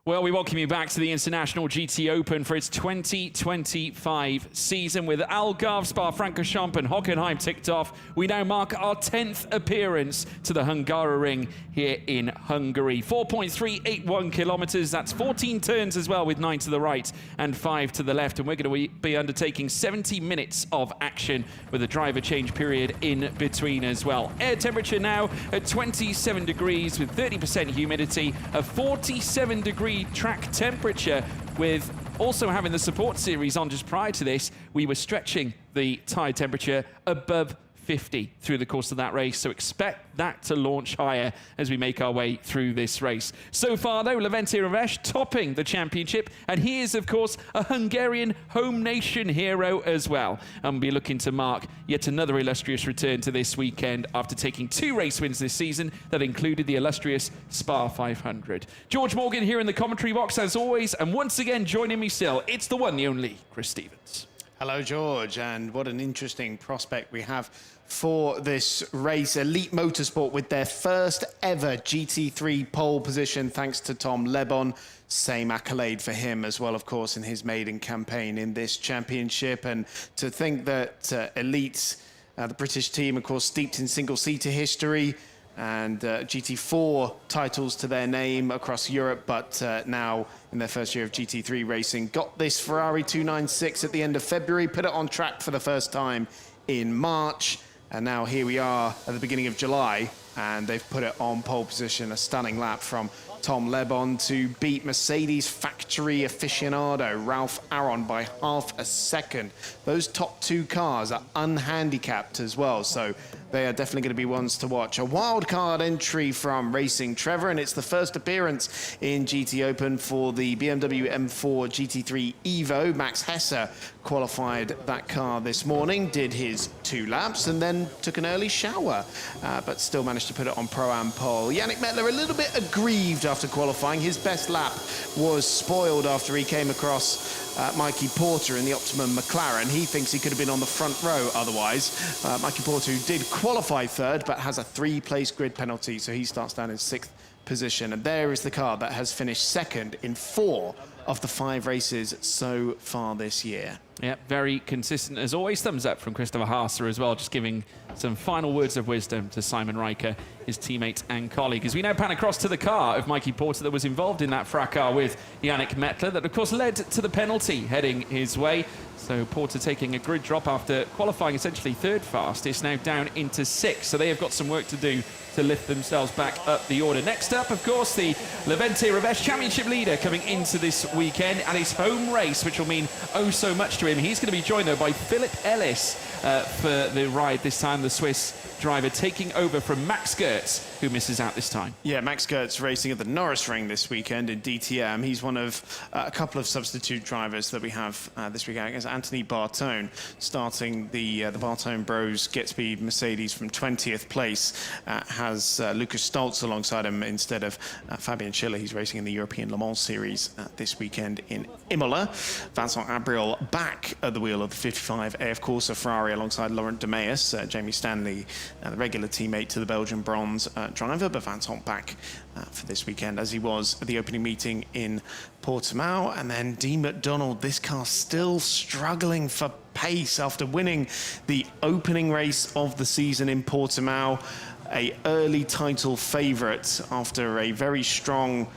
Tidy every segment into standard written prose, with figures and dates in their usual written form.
Well, we welcome you back to the International GT Open for its 2025 season. With Algarve, Spa-Francorchamps and Hockenheim ticked off, we now mark our 10th appearance to the Hungaroring here in Hungary. 4.381 kilometers, that's 14 turns as well, with 9 to the right and 5 to the left. And we're going to be undertaking 70 minutes of action with a driver change period in between as well. Air temperature now at 27 degrees with 30% humidity, a 47 degree track temperature, with also having the support series on just prior to this. We were stretching the tyre temperature above 50 through the course of that race, so expect that to launch higher as we make our way through this race. So far though, Levente Ravesh topping the championship, and he is of course a Hungarian home nation hero as well, and we'll be looking to mark yet another illustrious return to this weekend after taking 2 race wins this season that included the illustrious Spa 500. George Morgan here in the commentary box as always, and once again joining me still, it's the one, the only Chris Stevens. Hello, George, and what an interesting prospect we have for this race. Elite Motorsport with their first ever GT3 pole position, thanks to Tom Lebon. Same accolade for him as well, of course, in his maiden campaign in this championship. And to think that Elite, the British team, of course, steeped in single-seater history, and GT4 titles to their name across Europe, but now in their first year of GT3 racing, got this Ferrari 296 at the end of February, put it on track for the first time in March, and now here we are at the beginning of July, and they've put it on pole position. A stunning lap from Tom Lebon to beat Mercedes factory aficionado Ralph Aron by half a second. Those top 2 cars are unhandicapped as well, so they are definitely going to be ones to watch. A wildcard entry from Racing Trevor, and it's the first appearance in GT Open for the BMW M4 GT3 Evo. Max Hesse qualified that car this morning, did his 2 laps, and then took an early shower, but still managed to put it on Pro-Am pole. Yannick Mettler a little bit aggrieved after qualifying. His best lap was spoiled after he came across Mikey Porter in the Optimum McLaren. He thinks he could have been on the front row otherwise. Mikey Porter, who did qualify 3rd, but has a 3-place grid penalty, so he starts down in 6th position. And there is the car that has finished 2nd in 4 of the 5 races so far this year. Yeah, very consistent as always. Thumbs up from Christopher Haase as well, just giving some final words of wisdom to Simon Riker, his teammate and colleague. As we now pan across to the car of Mikey Porter that was involved in that fracas with Yannick Mettler, that of course led to the penalty heading his way. So Porter taking a grid drop after qualifying essentially 3rd fastest, now down into 6th. So they have got some work to do to lift themselves back up the order. Next up, of course, the Levente Ravesh Championship leader coming into this weekend at his home race, which will mean oh so much to him. He's going to be joined, though, by Philip Ellis for the ride this time, the Swiss driver taking over from Max Gertz, who misses out this time. Yeah, Max Gertz racing at the Norris Ring this weekend in DTM. He's one of a couple of substitute drivers that we have this weekend. I guess Anthony Bartone starting the Bartone Bros Get Speed Mercedes from 20th place. Has Lucas Stoltz alongside him instead of Fabian Schiller. He's racing in the European Le Mans Series this weekend in Imola. Vincent Abriel back at the wheel of the 55 AF Corsa Ferrari alongside Laurent de Meus, Jamie Stanley, the regular teammate to the Belgian bronze driver, but Vincent back for this weekend as he was at the opening meeting in Portimao. And then Dean McDonald, this car still struggling for pace after winning the opening race of the season in Portimao. A early title favourite after a very strong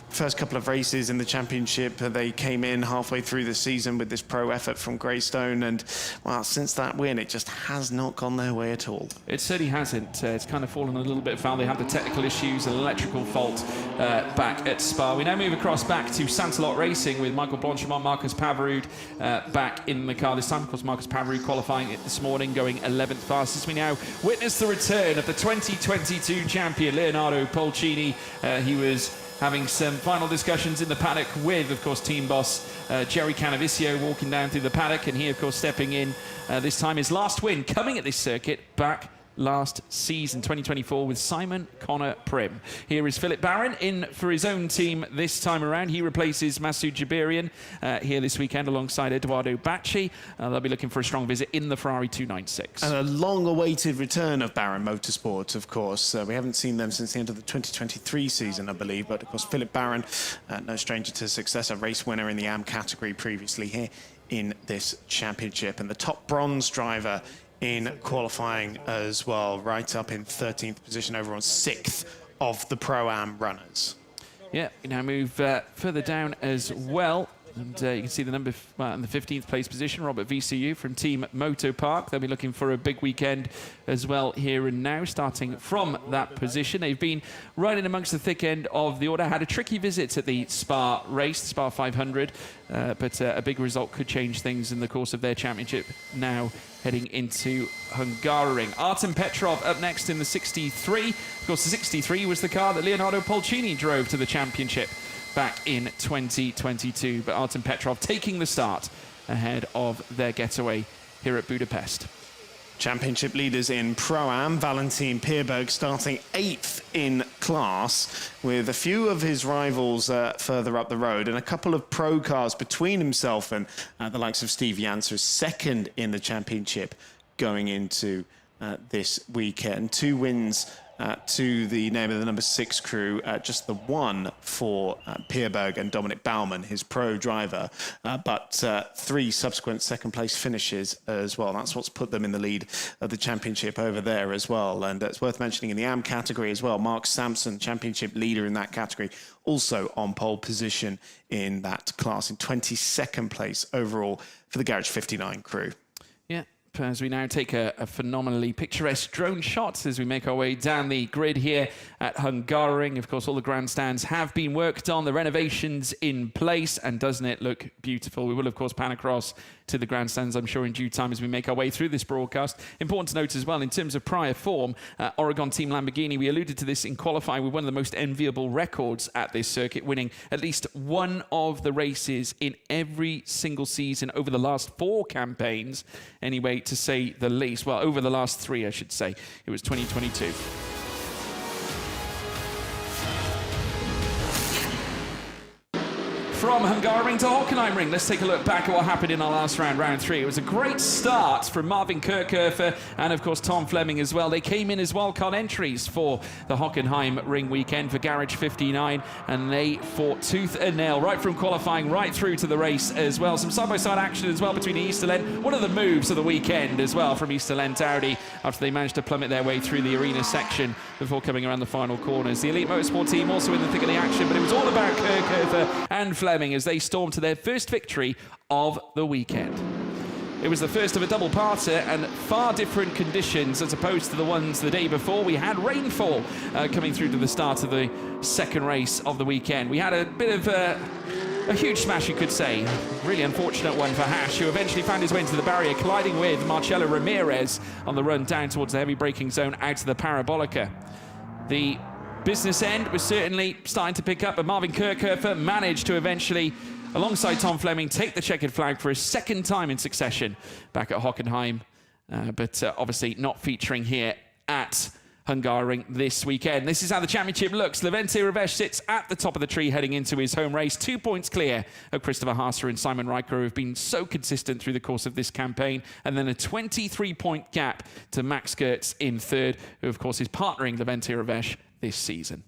first couple of races in the championship. They came in halfway through the season with this pro effort from Greystone, and well, since that win, it just has not gone their way at all. It certainly hasn't. It's kind of fallen a little bit foul. They have the technical issues, an electrical fault back at Spa. We now move across back to Santalot Racing with Michael Blanchimont, Marcus Pavarud back in the car this time. Of course, Marcus Pavarud qualifying it this morning, going 11th fastest. We now witness the return of the 2022 champion, Leonardo Polcini. He was having some final discussions in the paddock with, of course, team boss Jerry Canavicio walking down through the paddock, and he, of course, stepping in this time. His last win coming at this circuit back last season, 2024, with Simon Connor Prim. Here is Philip Barron in for his own team this time around. He replaces Masoud Jabirian here this weekend alongside Eduardo Bacci. They'll be looking for a strong visit in the Ferrari 296. And a long-awaited return of Barron Motorsport, of course. We haven't seen them since the end of the 2023 season, I believe. But, of course, Philip Barron, no stranger to success, a race winner in the AM category previously here in this championship. And the top bronze driver in qualifying as well, right up in 13th position over on 6th of the Pro-Am runners. Yeah, we now move further down as well. And you can see the number in the 15th place position, Robert VCU from Team Moto Park. They'll be looking for a big weekend as well here and now, starting from that position. They've been right in amongst the thick end of the order. Had a tricky visit at the Spa race, the Spa 500, but a big result could change things in the course of their championship now heading into Hungaroring. Artem Petrov up next in the 63. Of course, the 63 was the car that Leonardo Polcini drove to the championship back in 2022, but Artem Petrov taking the start ahead of their getaway here at Budapest. Championship leaders in Pro-Am, Valentin Pierberg starting 8th in class, with a few of his rivals further up the road and a couple of pro cars between himself and the likes of Steve Janser, second in the championship going into this weekend. 2 wins to the name of the number 6 crew, just the one for Pierberg and Dominic Baumann, his pro driver, but 3 subsequent second place finishes as well. That's what's put them in the lead of the championship over there as well. And it's worth mentioning in the AM category as well, Mark Sampson, championship leader in that category, also on pole position in that class, in 22nd place overall for the Garage 59 crew. Yeah. As we now take a phenomenally picturesque drone shot as we make our way down the grid here at Hungaroring. Of course, all the grandstands have been worked on, the renovations in place, and doesn't it look beautiful? We will, of course, pan across to the grandstands, I'm sure, in due time as we make our way through this broadcast. Important to note as well, in terms of prior form, Oregon Team Lamborghini, we alluded to this in qualifying with one of the most enviable records at this circuit, winning at least one of the races in every single season over the last 4 campaigns, anyway, to say the least. Well, over the last 3, I should say. It was 2022. From Hungaroring to Hockenheim Ring, let's take a look back at what happened in our last round, round 3. It was a great start from Marvin Kirchhofer and, of course, Tom Fleming as well. They came in as wildcard entries for the Hockenheim Ring weekend for Garage 59, and they fought tooth and nail right from qualifying right through to the race as well. Some side-by-side action as well between the Easterland. One of the moves of the weekend as well from Easterland Audi after they managed to plummet their way through the arena section before coming around the final corners. The Elite Motorsport team also in the thick of the action, but it was all about Kirchhofer and Fleming as they stormed to their first victory of the weekend. It was the first of a double-parter and far different conditions as opposed to the ones the day before. We had rainfall coming through to the start of the second race of the weekend. We had a bit of a huge smash, you could say. Really unfortunate one for Hash, who eventually found his way into the barrier, colliding with Marcelo Ramirez on the run down towards the heavy braking zone out of the Parabolica. The business end was certainly starting to pick up, but Marvin Kirchhofer managed to eventually, alongside Tom Fleming, take the checkered flag for a second time in succession back at Hockenheim, but obviously not featuring here at Hungaroring this weekend. This is how the championship looks. Levente Revesh sits at the top of the tree heading into his home race, 2 points clear of Christopher Haasser and Simon Riker, who have been so consistent through the course of this campaign, and then a 23-point gap to Max Gertz in third, who of course is partnering Levente Revesh this season.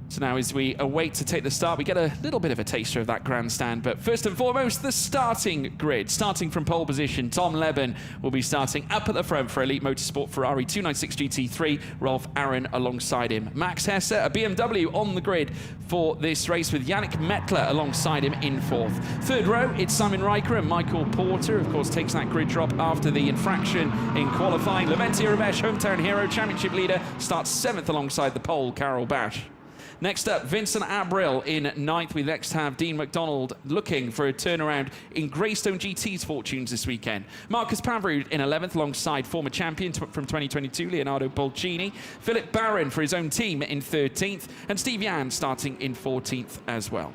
So now as we await to take the start, we get a little bit of a taster of that grandstand. But first and foremost, the starting grid. Starting from pole position, Tom Leben will be starting up at the front for Elite Motorsport Ferrari 296 GT3, Rolf Aaron alongside him. Max Hesse, a BMW on the grid for this race with Yannick Mettler alongside him in fourth. Third row, it's Simon Riker and Michael Porter, of course, takes that grid drop after the infraction in qualifying. Levente Revesh, hometown hero, championship leader, starts 7th alongside the pole, Carol Bash. Next up, Vincent Abril in 9th. We next have Dean McDonald looking for a turnaround in Greystone GT's fortunes this weekend. Marcus Pavrud in 11th alongside former champion from 2022, Leonardo Bolcini. Philip Barron for his own team in 13th, and Steve Yan starting in 14th as well.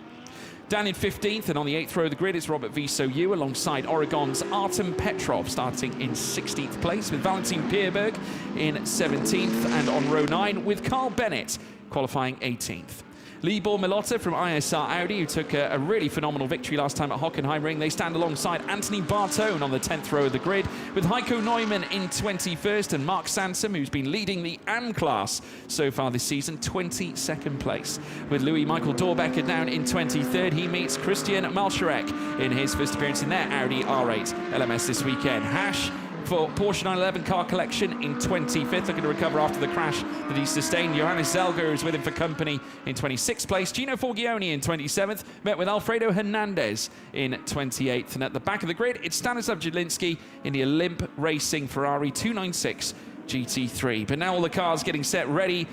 Down in 15th and on the 8th row of the grid is Robert Viso-Yu alongside Oregon's Artem Petrov starting in 16th place, with Valentin Pierberg in 17th, and on row 9 with Carl Bennett qualifying 18th. Libor Milota from ISR Audi, who took a really phenomenal victory last time at Hockenheim Ring. They stand alongside Anthony Bartone on the 10th row of the grid, with Heiko Neumann in 21st and Mark Sansom, who's been leading the AM class so far this season, 22nd place. With Louis Michael Dorbecker down in 23rd, he meets Christian Malcharek in his first appearance in their Audi R8 LMS this weekend. Hash for Porsche 911 car collection in 25th, looking to recover after the crash that he sustained. Johannes Zelger is with him for company in 26th place. Gino Forgione in 27th, met with Alfredo Hernandez in 28th. And at the back of the grid, it's Stanislav Jedlinski in the Olymp Racing Ferrari 296 GT3. But now all the cars getting set, ready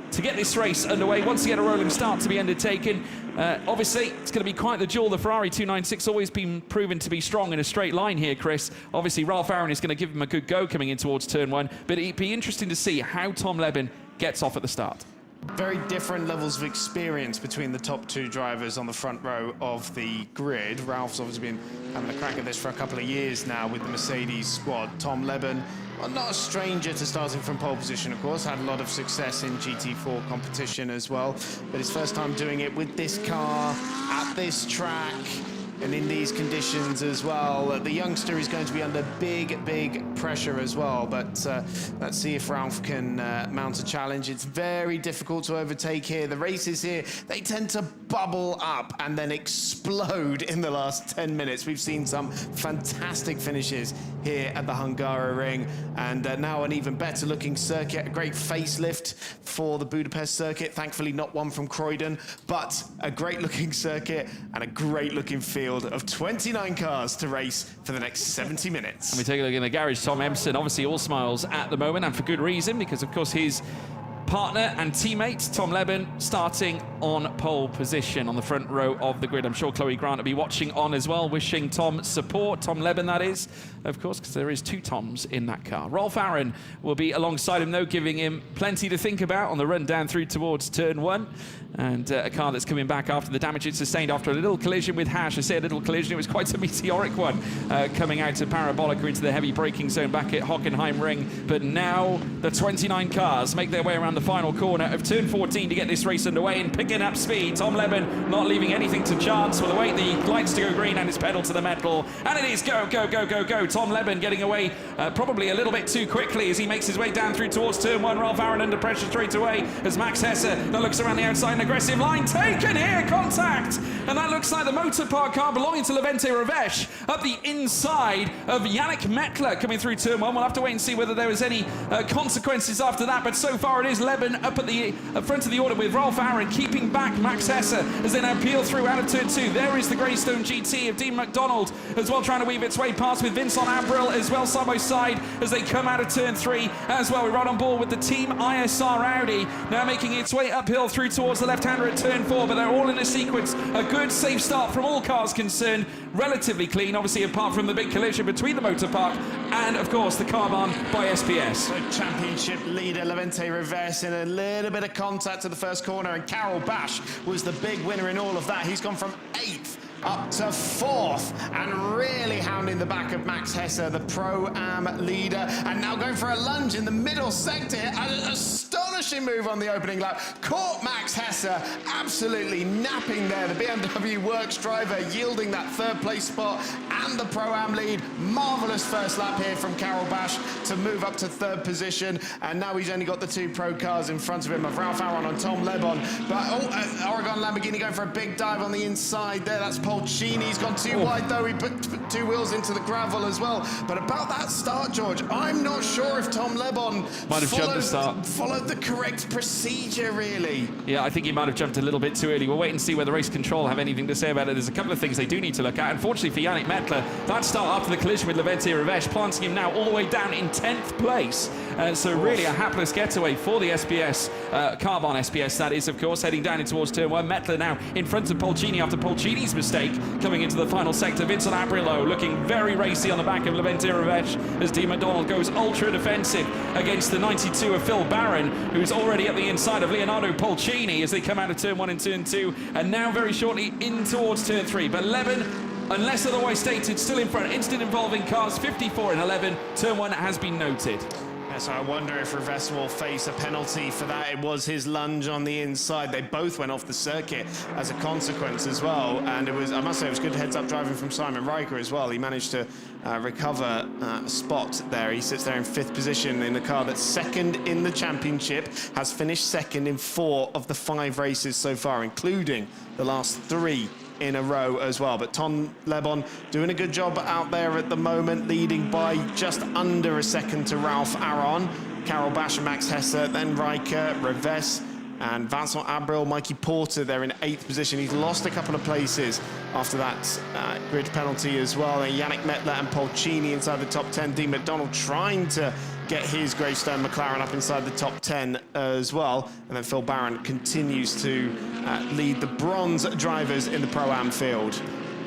to get this race underway. Once again, a rolling start to be undertaken. Obviously, it's going to be quite the duel. The Ferrari 296 always been proven to be strong in a straight line here, Chris. Obviously, Ralph Aaron is going to give him a good go coming in towards turn 1, but it'd be interesting to see how Tom Leben gets off at the start. Very different levels of experience between the top two drivers on the front row of the grid. Ralph's obviously been having a crack at this for a couple of years now with the Mercedes squad. Tom Leben, well, not a stranger to starting from pole position, of course, had a lot of success in GT4 competition as well, but his first time doing it with this car at this track and in these conditions as well. The youngster is going to be under big pressure as well, but let's see if Ralph can mount a challenge. It's very difficult to overtake here. The races here, they tend to bubble up and then explode in the last 10 minutes. We've seen some fantastic finishes here at the Hungaroring, and now an even better looking circuit, a great facelift for the Budapest circuit. Thankfully not one from Croydon, but a great looking circuit and a great looking field of 29 cars to race for the next 70 minutes. And we take a look in the garage. Tom Empson, obviously all smiles at the moment, and for good reason, because of course his partner and teammate Tom Leben starting on pole position on the front row of the grid. I'm sure Chloe Grant will be watching on as well, wishing Tom support. Tom Leben, that is, of course, because there is two Toms in that car. Rolf Aaron will be alongside him, though, giving him plenty to think about on the run down through towards turn 1. And a car that's coming back after the damage it sustained after a little collision with Hash. I say a little collision, it was quite a meteoric one, coming out to Parabolica into the heavy braking zone back at Hockenheim Ring. But now the 29 cars make their way around the final corner of turn 14 to get this race underway and picking up speed. Tom Leben not leaving anything to chance. Will await the lights to go green and his pedal to the metal. And it is go. Tom Leben getting away probably a little bit too quickly as he makes his way down through towards turn 1. Ralph Aaron under pressure straight away as Max Hesse that looks around the outside. An aggressive line taken here, contact. And that looks like the motor park car belonging to Levente Ravesh up the inside of Yannick Mettler coming through turn 1. We'll have to wait and see whether there was any consequences after that, but so far it is Leben up at the front of the order with Ralph Aaron keeping back Max Hesse as they now peel through out of turn 2. There is the Greystone GT of Dean McDonald as well, trying to weave its way past with Vincent Abril as well side by side as they come out of turn 3 as well. We're right on board with the team ISR Audi now making its way uphill through towards the left-hander at turn 4, but they're all in a sequence. A good safe start from all cars concerned, relatively clean, obviously apart from the big collision between the motor park and of course the Carbon by SPS. So championship leader Levente Ravesh in a little bit of contact to the first corner, and Carol Bash was the big winner in all of that. He's gone from 8th up to 4th and really hounding the back of Max Hesse, the Pro-Am leader, and now going for a lunge in the middle sector. An astonishing move on the opening lap. Caught Max Hesse absolutely napping there. The BMW Works driver yielding that 3rd place spot and the Pro-Am lead. Marvellous first lap here from Carol Bash to move up to 3rd position, and now he's only got the 2 pro cars in front of him of Ralph Aaron and Tom Leben. But Oregon Lamborghini going for a big dive on the inside there. That's Polcini's gone too wide though. He put 2 wheels into the gravel as well. But about that start, George, I'm not sure if Tom Leben might have jumped the start. Followed the correct procedure, really. Yeah, I think he might have jumped a little bit too early. We'll wait and see whether race control have anything to say about it. There's a couple of things they do need to look at. Unfortunately for Yannick Mettler, that start after the collision with Levente Ravesh planting him now all the way down in 10th place So really a hapless getaway for the SBS, Carbon SBS that is, of course, heading down in towards turn 1. Mettler now in front of Polcini after Polcini's mistake coming into the final sector. Vincent Abrilo looking very racy on the back of Levente Ravesh as Dean McDonald goes ultra defensive against the 92 of Phil Barron, who's already at the inside of Leonardo Polcini as they come out of turn 1 and turn 2, and now very shortly in towards turn 3. But Leben, unless otherwise stated, still in front. Incident involving cars 54 and 11. Turn 1 has been noted. So I wonder if Ravesh will face a penalty for that. It was his lunge on the inside. They both went off the circuit as a consequence as well. And it was, I must say, it was good heads-up driving from Simon Riker as well. He managed to recover a spot there. He sits there in 5th position in a car that's 2nd in the championship, has finished 2nd in 4 of the 5 races so far, including the last 3 in a row as well. But Tom Lebon doing a good job out there at the moment, leading by just under a second to Ralph Aron, Carol Bash and Max Hesse, then Riker, Reves and Vincent Abril. Mikey Porter there in 8th position. He's lost a couple of places after that grid penalty as well. And Yannick Mettler and Polcini inside the top 10. Dean McDonald trying to get his Greystone McLaren up inside the top 10 as well. And then Phil Barron continues to lead the bronze drivers in the Pro-Am field.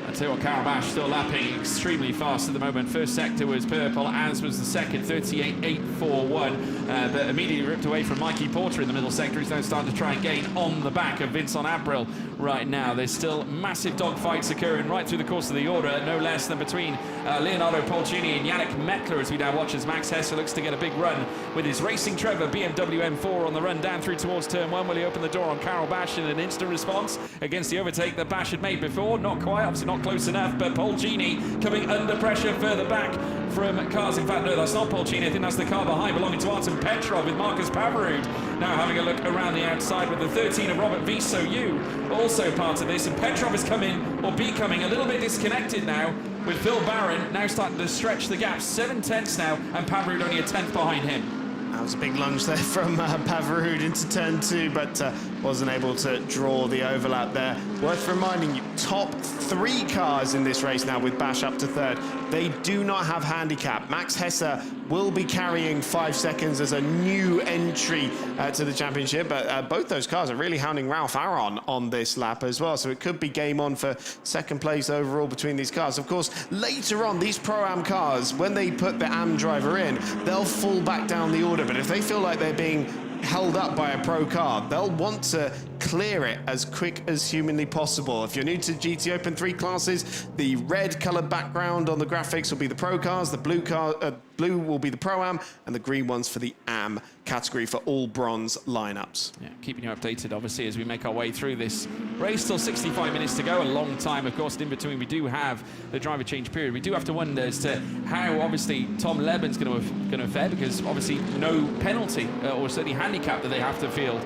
I tell you what, Carol Bash still lapping extremely fast at the moment. First sector was purple, as was the second, 38.841. But immediately ripped away from Mikey Porter in the middle sector. He's now starting to try and gain on the back of Vincent Abril right now. There's still massive dogfights occurring right through the course of the order, no less than between Leonardo Polcini and Yannick Mettler, as we now watch as Max Hesse looks to get a big run with his Racing Trevor BMW M4 on the run down through towards turn 1. Will he open the door on Carol Bash in an instant response against the overtake that Bash had made before? Not quite, obviously not close enough, but Polcini coming under pressure further back from cars. In fact, no, that's not Polcini. I think that's the car behind belonging to Artem Petrov with Marcus Pavarud. Now having a look around the outside with the 13 of Robert Visoyu, also part of this. And Petrov is coming, or becoming, a little bit disconnected now with Phil Barron now starting to stretch the gap. 7 tenths now, and Pavarud only a tenth behind him. That was a big lunge there from Pavarud into turn 2, but wasn't able to draw the overlap there. Worth reminding you, top 3 cars in this race now with Bash up to 3rd. They do not have handicap. Max Hesse will be carrying 5 seconds as a new entry to the championship, but both those cars are really hounding Ralph Aron on this lap as well, so it could be game on for 2nd place overall between these cars. Of course, later on, these Pro-Am cars, when they put the AM driver in, they'll fall back down the order, but if they feel like they're being held up by a pro car, they'll want to clear it as quick as humanly possible. If you're new to GT Open 3 classes, the red coloured background on the graphics will be the pro cars, the blue will be the Pro-Am, and the green ones for the AM category for all bronze lineups. Yeah, keeping you updated, obviously, as we make our way through this race. Still 65 minutes to go, a long time, of course. In between, we do have the driver change period. We do have to wonder as to how, obviously, Tom Leben's going to fare, because obviously no penalty or certainly handicap that they have to field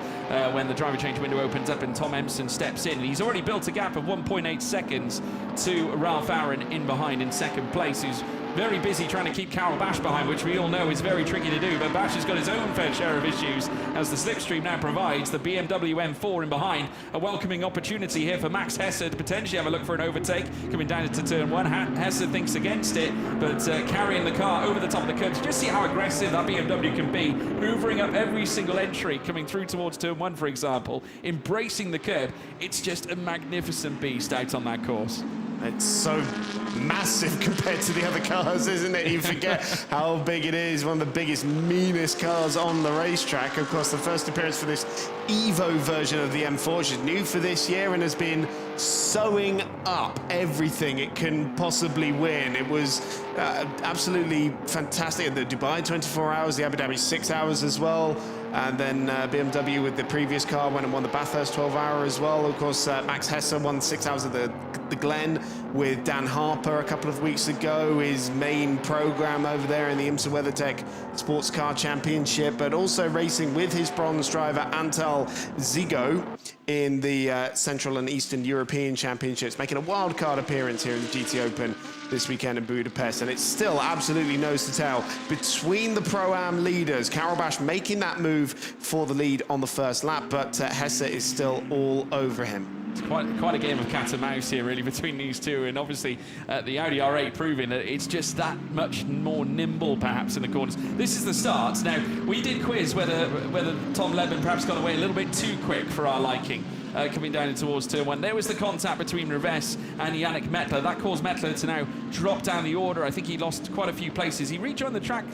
when the driver change window opens up and Tom Empson steps in. And he's already built a gap of 1.8 seconds to Ralph Aron in behind in 2nd place, who's very busy trying to keep Carol Bash behind, which we all know is very tricky to do. But Bash has got his own fair share of issues, as the slipstream now provides the BMW M4 in behind. A welcoming opportunity here for Max Hesse to potentially have a look for an overtake coming down into turn 1. Hesse thinks against it, but carrying the car over the top of the curb. Just see how aggressive that BMW can be, hoovering up every single entry coming through towards turn 1, for example, embracing the curb. It's just a magnificent beast out on that course. It's so massive compared to the other cars, isn't it? You forget how big it is. One of the biggest, meanest cars on the racetrack. Of course, the first appearance for this Evo version of the M4, which is new for this year and has been sewing up everything it can possibly win. It was absolutely fantastic. The Dubai 24 hours, the Abu Dhabi 6 hours as well. And then BMW with the previous car went and won the Bathurst 12-hour as well. Of course, Max Hesse won 6 hours of the Glen with Dan Harper a couple of weeks ago, his main program over there in the IMSA WeatherTech Sports Car Championship, but also racing with his bronze driver Antal Zigo in the Central and Eastern European Championships, making a wildcard appearance here in the GT Open this weekend in Budapest. And it's still absolutely nose to tail between the Pro-Am leaders. Carol Bash making that move for the lead on the first lap, but Hesse is still all over him. It's quite a game of cat and mouse here, really, between these two, and obviously the Audi R8 proving that it's just that much more nimble, perhaps, in the corners. This is the start. Now, we did quiz whether Tom Leben perhaps got away a little bit too quick for our liking. Coming down in towards turn one. There was the contact between Rivest and Yannick Mettler. That caused Mettler to now drop down the order. I think he lost quite a few places. He rejoined the track,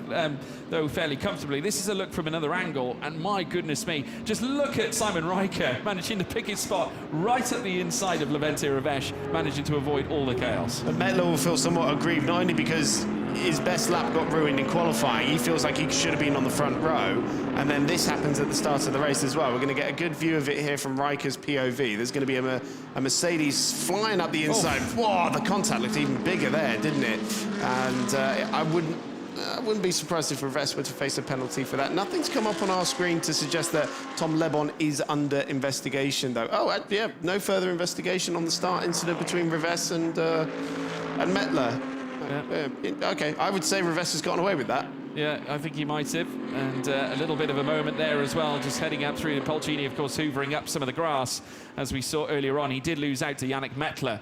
though, fairly comfortably. This is a look from another angle, and my goodness me, just look at Simon Riker managing to pick his spot right at the inside of Levente Rivest, managing to avoid all the chaos. But Mettler will feel somewhat aggrieved, not only because his best lap got ruined in qualifying, he feels like he should have been on the front row, and then this happens at the start of the race as well. We're going to get a good view of it here from Riker's POV. There's going to be a Mercedes flying up the inside. Whoa, the contact looked even bigger there, didn't it? And I wouldn't be surprised if Rivest were to face a penalty for that. Nothing's come up on our screen to suggest that Tom Lebon is under investigation, though. Oh, yeah, no further investigation on the start incident between Rivest and Mettler. Yeah. Okay, I would say Rivest has gotten away with that. Yeah, I think he might have. And a little bit of a moment there as well, just heading up through the Polcini, of course, hoovering up some of the grass. As we saw earlier on, he did lose out to Yannick Mettler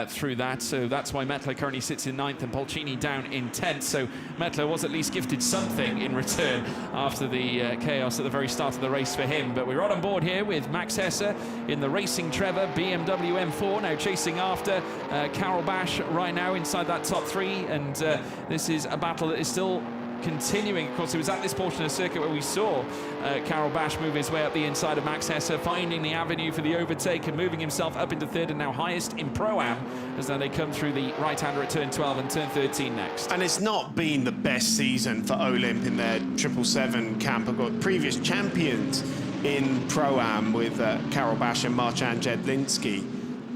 through that. So that's why Mettler currently sits in 9th and Polcini down in 10th. So Mettler was at least gifted something in return after the chaos at the very start of the race for him. But we're on board here with Max Hesse in the Racing Trevor BMW M4, now chasing after Carol Bash right now inside that top 3. And this is a battle that is still continuing. Of course, it was at this portion of the circuit where we saw Carol Bash move his way up the inside of Max Hesse, finding the avenue for the overtake and moving himself up into 3rd and now highest in Pro-Am, as now they come through the right-hander at turn 12 and turn 13 next. And it's not been the best season for Olymp in their 777 camp. I've got previous champions in Pro-Am with Carol Bash and Marcin Jedlinski.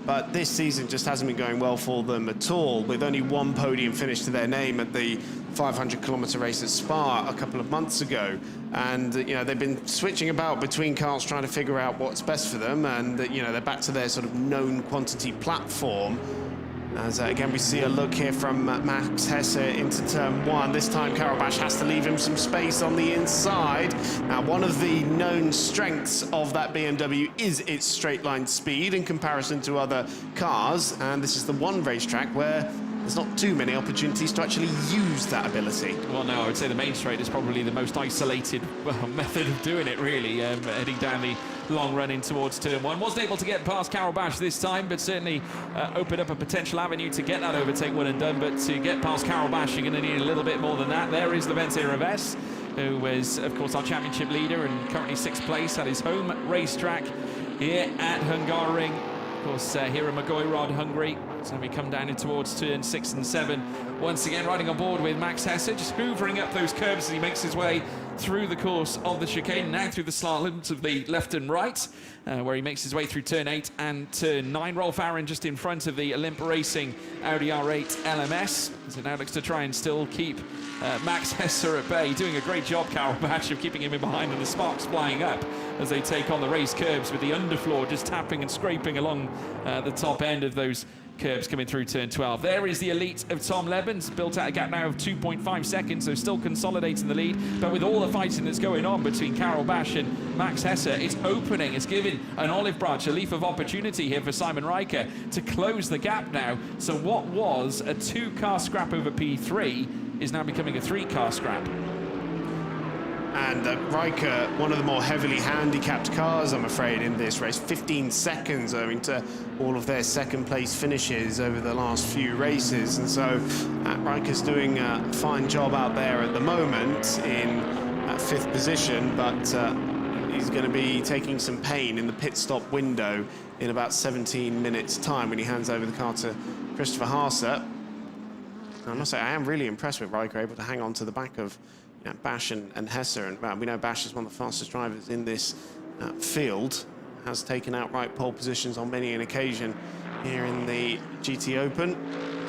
But this season just hasn't been going well for them at all, with only one podium finish to their name at the 500-kilometre race at Spa a couple of months ago. And, you know, they've been switching about between cars trying to figure out what's best for them, and, you know, they're back to their sort of known quantity platform. As again, we see a look here from Max Hesse into turn 1. This time, Carol Bash has to leave him some space on the inside. Now, one of the known strengths of that BMW is its straight line speed in comparison to other cars. And this is the one racetrack where there's not too many opportunities to actually use that ability. Well, no, I would say the main straight is probably the most isolated method of doing it, really, heading down the long run in towards turn 1. Wasn't able to get past Carol Bash this time, but certainly opened up a potential avenue to get that overtake one and done. But to get past Carol Bash, you're going to need a little bit more than that. There is Levente Rivest, who is, of course, our championship leader and currently 6th place at his home racetrack here at Hungaroring. Of course, here in Magyarország, Hungary. So we come down in towards turn 6 and 7. Once again, riding on board with Max Hesse, just hoovering up those curbs as he makes his way through the course of the chicane, now through the slaloms of the left and right, where he makes his way through turn 8 and turn 9. Rolf Aaron just in front of the Olymp Racing Audi R8 LMS. So now looks to try and still keep Max Hesse at bay. Doing a great job, Carol Bash, of keeping him in behind, and the sparks flying up as they take on the raised curbs, with the underfloor just tapping and scraping along the top end of those curbs coming through turn 12. There is the elite of Tom Lebens, built out a gap now of 2.5 seconds, so still consolidating the lead. But with all the fighting that's going on between Carol Bash and Max Hesse, it's opening, it's giving an olive branch, a leaf of opportunity here for Simon Riker to close the gap now. So what was a 2-car scrap over P3 is now becoming a 3-car scrap. And Riker, one of the more heavily handicapped cars, I'm afraid, in this race. 15 seconds owing to all of their second-place finishes over the last few races. And so Riker's doing a fine job out there at the moment in 5th position, but he's going to be taking some pain in the pit stop window in about 17 minutes' time when he hands over the car to Christopher Haase. I must say, I am really impressed with Riker, able to hang on to the back of Bash and Hesse, and we know Bash is one of the fastest drivers in this field, has taken outright pole positions on many an occasion here in the GT Open.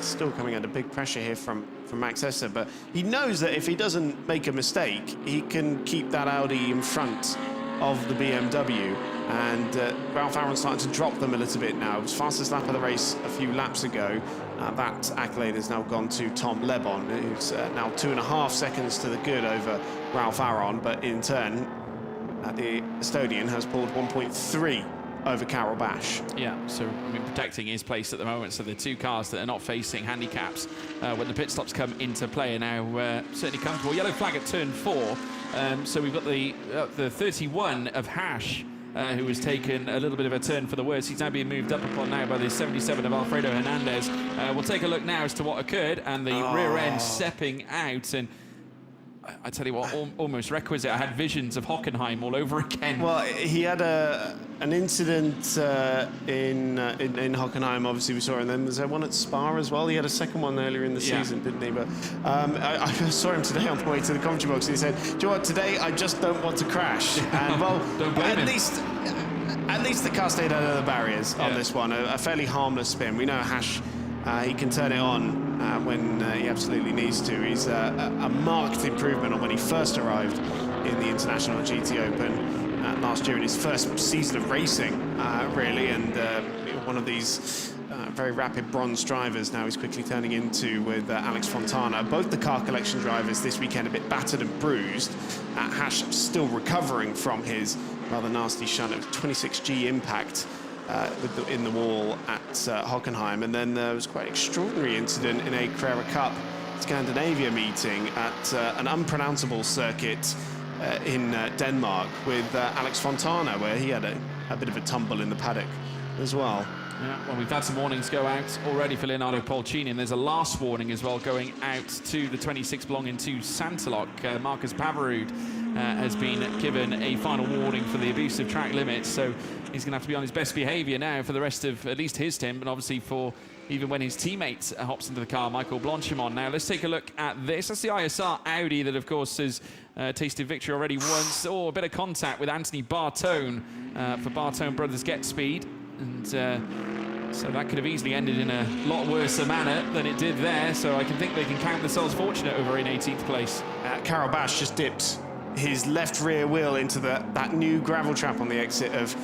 Still coming under big pressure here from Max Hesse, but he knows that if he doesn't make a mistake, he can keep that Audi in front of the BMW, and Ralph Aaron's starting to drop them a little bit now. It was fastest lap of the race a few laps ago. That accolade has now gone to Tom Lebon, who's now 2.5 seconds to the good over Ralph Aaron, but in turn, the Estonian has pulled 1.3 over Carol Bash. Yeah, so I mean, protecting his place at the moment. So the two cars that are not facing handicaps when the pit stops come into play are now certainly comfortable. Yellow flag at turn 4. So we've got the 31 of Hash, who has taken a little bit of a turn for the worse. He's now being moved up upon now by the 77 of Alfredo Hernandez. We'll take a look now as to what occurred, and the rear end stepping out. And I tell you what, almost requisite. I had visions of Hockenheim all over again. Well, he had an incident in Hockenheim, obviously we saw, and then was there one at Spa as well? He had a second one earlier in the season, didn't he? But I saw him today on the way to the commentary box, and he said, "Do you know what, today I just don't want to crash." And well, Don't blame him. At least the car stayed out of the barriers on this one. A fairly harmless spin. We know Hash, he can turn it on when he absolutely needs to. He's a marked improvement on when he first arrived in the International GT Open last year in his first season of racing, really, and one of these very rapid bronze drivers now he's quickly turning into with Alex Fontana. Both the car collection drivers this weekend a bit battered and bruised. Hash still recovering from his rather nasty shunt of 26G impact in the wall at Hockenheim. And then there was quite an extraordinary incident in a Carrera Cup Scandinavia meeting at an unpronounceable circuit in Denmark with Alex Fontana, where he had a bit of a tumble in the paddock as well. Yeah, well, we've had some warnings go out already for Leonardo Polcini, and there's a last warning as well going out to the 26 belonging to Santalok. Marcus Pavarud has been given a final warning for the abuse of track limits, so he's going to have to be on his best behaviour now for the rest of at least his stint, but obviously for even when his teammate hops into the car, Michael Blanchimont. Now, let's take a look at this. That's the ISR Audi that, of course, has tasted victory already once. Oh, a bit of contact with Anthony Bartone for Bartone Brothers Get Speed. And so that could have easily ended in a lot worse a manner than it did there. So I can think they can count themselves fortunate over in 18th place. Carol Bash just dipped his left rear wheel into that new gravel trap on the exit of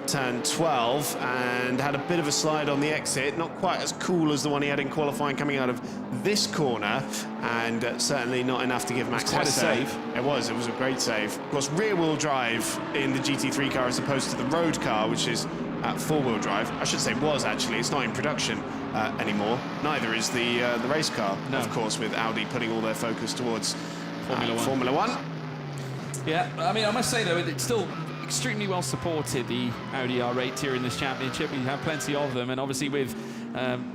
turn 12 and had a bit of a slide on the exit, not quite as cool as the one he had in qualifying coming out of this corner, and certainly not enough to give Max quite a save. It was a great save. Of course, rear-wheel drive in the GT3 car as opposed to the road car, which is four-wheel drive. I should say was actually. It's not in production anymore. Neither is the race car, of course, with Audi putting all their focus towards Formula One. Yeah, I mean, I must say, though, it's still extremely well supported, the Audi R8 here in this championship. We have plenty of them, and obviously with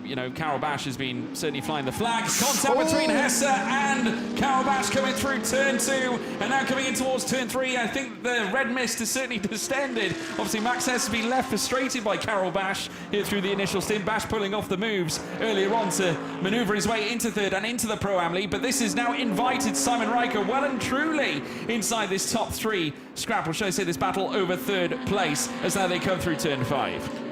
you know, Carol Bash has been certainly flying the flags. Contact between Hesse and Carol Bash coming through turn 2 and now coming in towards turn 3. I think the red mist has certainly distended. Obviously Max Hesse has been left frustrated by Carol Bash here through the initial stint. Bash pulling off the moves earlier on to manoeuvre his way into third and into the Pro-Am lead, but this has now invited Simon Riker well and truly inside this top 3 scrap, or should I say this battle over third place, as now they come through turn 5.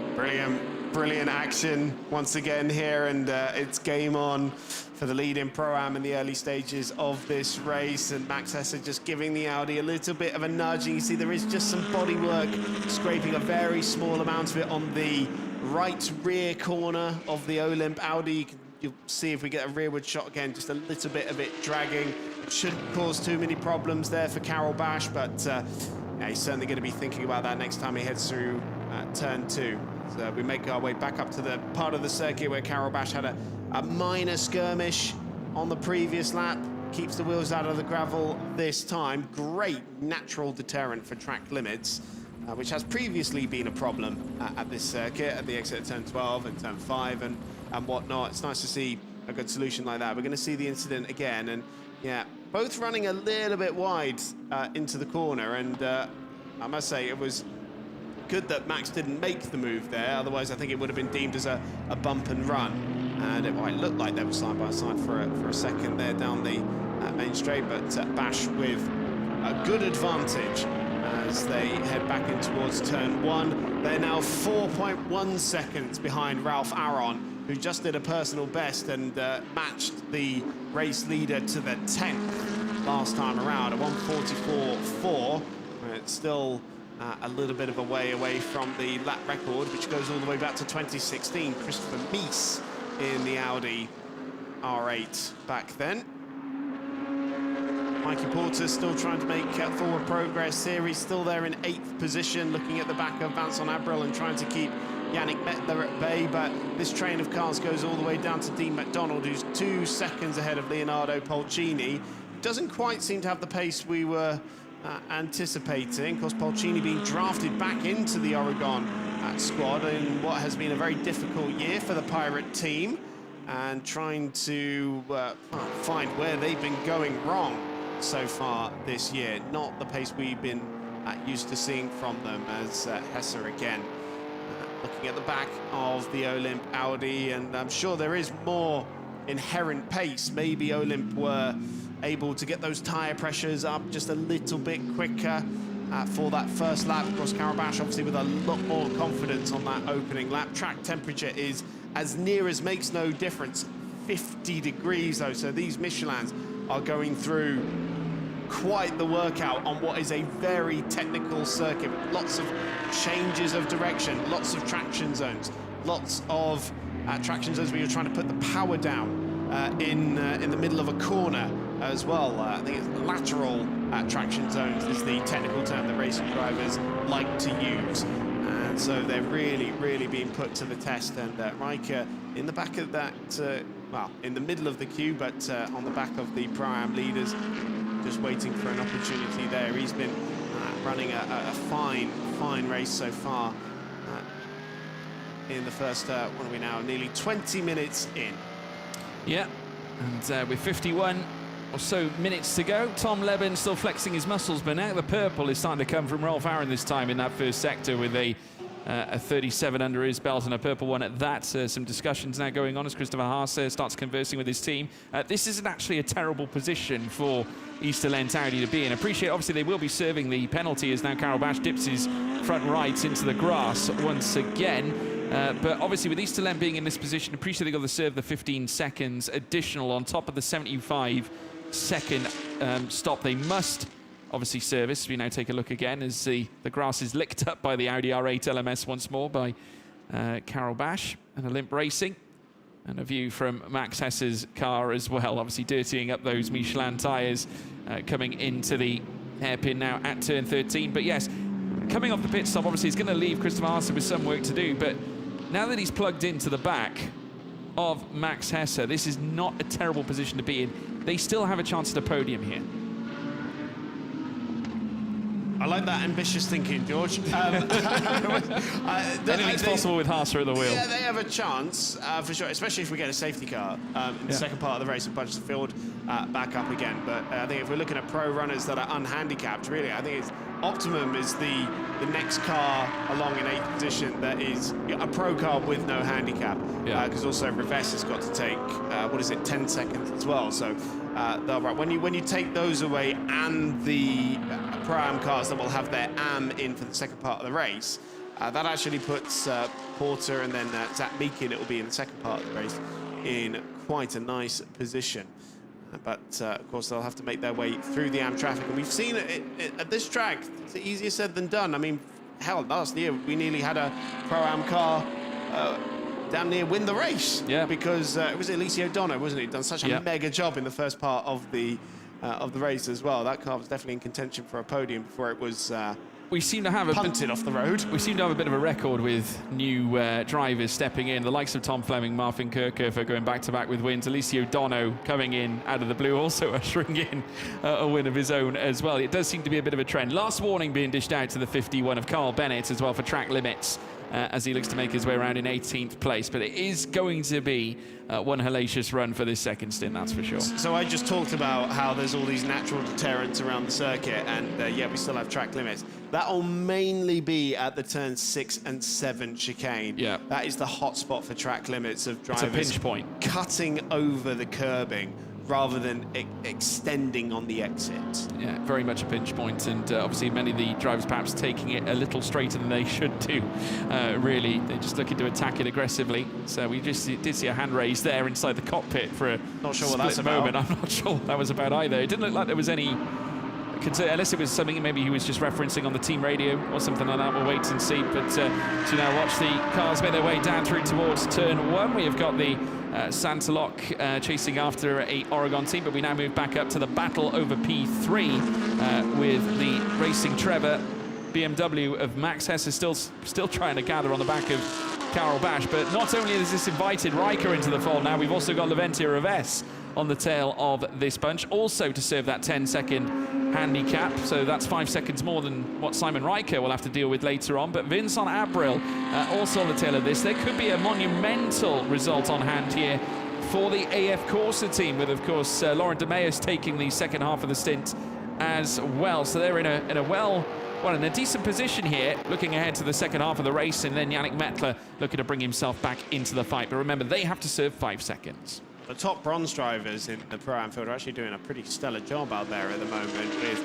Brilliant action once again here, and it's game on for the lead in Pro-Am in the early stages of this race, and Max Hesse just giving the Audi a little bit of a nudge. You see there is just some bodywork, scraping a very small amount of it on the right rear corner of the Olymp Audi. You'll see if we get a rearward shot again, just a little bit of it dragging. Shouldn't cause too many problems there for Carol Bash, but yeah, he's certainly going to be thinking about that next time he heads through turn 2. So we make our way back up to the part of the circuit where Carol Bash had a minor skirmish on the previous lap. Keeps the wheels out of the gravel this time. Great natural deterrent for track limits, which has previously been a problem at this circuit, at the exit of turn 12 and turn 5 and whatnot. It's nice to see a good solution like that. We're going to see the incident again, and yeah, both running a little bit wide into the corner, and I must say it was good that Max didn't make the move there, otherwise I think it would have been deemed as a bump and run, and it might look like they were side by side for a second there down the main straight, but Bash with a good advantage as they head back in towards turn 1. They're now 4.1 seconds behind Ralph Aron, who just did a personal best and matched the race leader to the 10th last time around at 1:44.4. It's still a little bit of a way away from the lap record, which goes all the way back to 2016. Christopher Mies in the Audi R8 back then. Mikey Porter still trying to make forward progress here. He's still there in 8th position, looking at the back of Vincent Abril and trying to keep Yannick Mettler at bay, but this train of cars goes all the way down to Dean McDonald, who's 2 seconds ahead of Leonardo Polcini. Doesn't quite seem to have the pace we were anticipating. Of course, Polcini being drafted back into the Oregon squad in what has been a very difficult year for the Pirate team, and trying to find where they've been going wrong so far this year. Not the pace we've been used to seeing from them, as Hesse again looking at the back of the Olymp Audi, and I'm sure there is more inherent pace. Maybe Olymp were able to get those tyre pressures up just a little bit quicker for that first lap. Of course, Karel Basch obviously with a lot more confidence on that opening lap. Track temperature is as near as makes no difference, 50 degrees though, so these Michelins are going through quite the workout on what is a very technical circuit with lots of changes of direction, lots of traction zones, lots of traction zones where you're trying to put the power down in the middle of a corner as well. I think it's lateral traction zones is the technical term that racing drivers like to use. And so they're really being put to the test. And Riker in the back of that, well, in the middle of the queue, but on the back of the Pro-Am leaders, just waiting for an opportunity there. He's been running a fine race so far in the first, what are we now, nearly 20 minutes in. Yeah, and with 51 or so minutes to go, Tom Leben still flexing his muscles, but now the purple is starting to come from Rolf Aaron this time in that first sector with a 37 under his belt and a purple one at that. Some discussions now going on as Christopher Haase starts conversing with his team. This isn't actually a terrible position for Easterlent Audi to be in. Appreciate, obviously, they will be serving the penalty as now Karel Basch dips his front right into the grass once again. But obviously, with Easterlent being in this position, appreciate they got to serve the 15 seconds additional on top of the 75-second stop. They must obviously service. We now take a look again as the grass is licked up by the Audi R8 LMS once more by Karel Basch and Olymp Racing. And a view from Max Hesse's car as well, obviously dirtying up those Michelin tyres coming into the hairpin now at turn 13. But yes, coming off the pit stop, obviously he's going to leave Christopher Haase with some work to do, but now that he's plugged into the back of Max Hesse, this is not a terrible position to be in. They still have a chance at a podium here. I like that ambitious thinking, George. Anything's possible with Haase at the wheel. Yeah, they have a chance, for sure, especially if we get a safety car in the second part of the race and punch the field back up again. But I think if we're looking at pro runners that are unhandicapped, really, I think Optimum is the next car along in 8th position that is a pro car with no handicap. Because also Reves has got to take, 10 seconds as well. So right, when you take those away and the Pro-Am cars that will have their AM in for the second part of the race, that actually puts Porter and then Zach Meakin, it will be in the second part of the race, in quite a nice position. But of course they'll have to make their way through the AM traffic, and we've seen it at this track. It's easier said than done. I mean, hell, last year we nearly had a Pro-Am car damn near win the race. Yeah. Because it was Alessio Dono, wasn't he? Done such a mega job in the first part of the race as well. That car was definitely in contention for a podium before it was we seem to have punted off the road. We seem to have a bit of a record with new drivers stepping in. The likes of Tom Fleming, Marvin Kirchhofer going back-to-back with wins. Alessio Dono coming in out of the blue, also ushering in a win of his own as well. It does seem to be a bit of a trend. Last warning being dished out to the 51 of Carl Bennett as well for track limits as he looks to make his way around in 18th place. But it is going to be one hellacious run for this second stint, that's for sure. So I just talked about how there's all these natural deterrents around the circuit, and yet we still have track limits. That'll mainly be at the turn 6 and 7 chicane. Yeah. That is the hot spot for track limits of drivers. It's a pinch point. Cutting over the curbing rather than extending on the exit. Yeah, very much a pinch point, and obviously many of the drivers perhaps taking it a little straighter than they should do. Really, they're just looking to attack it aggressively. So we just did see a hand raise there inside the cockpit for a not sure what that's moment. I'm not sure what that was about either. It didn't look like there was any concern, unless it was something maybe he was just referencing on the team radio or something like that. We'll wait and see. But to now watch the cars make their way down through towards turn 1. We have got the Santalok chasing after a Oregon team, but we now move back up to the battle over P3 with the Racing Trevor BMW of Max Hess is still trying to gather on the back of Carol Bash. But not only has this invited Riker into the fold now, we've also got Levente Reves on the tail of this bunch, also to serve that 10-second handicap. So that's 5 seconds more than what Simon Riker will have to deal with later on. But Vincent Abril also on the tail of this. There could be a monumental result on hand here for the AF Corsa team, with, of course, Laurent de Meijers taking the second half of the stint as well. So they're in a decent position here, looking ahead to the second half of the race, and then Yannick Mettler looking to bring himself back into the fight. But remember, they have to serve 5 seconds. The top bronze drivers in the Pro-Am field are actually doing a pretty stellar job out there at the moment, with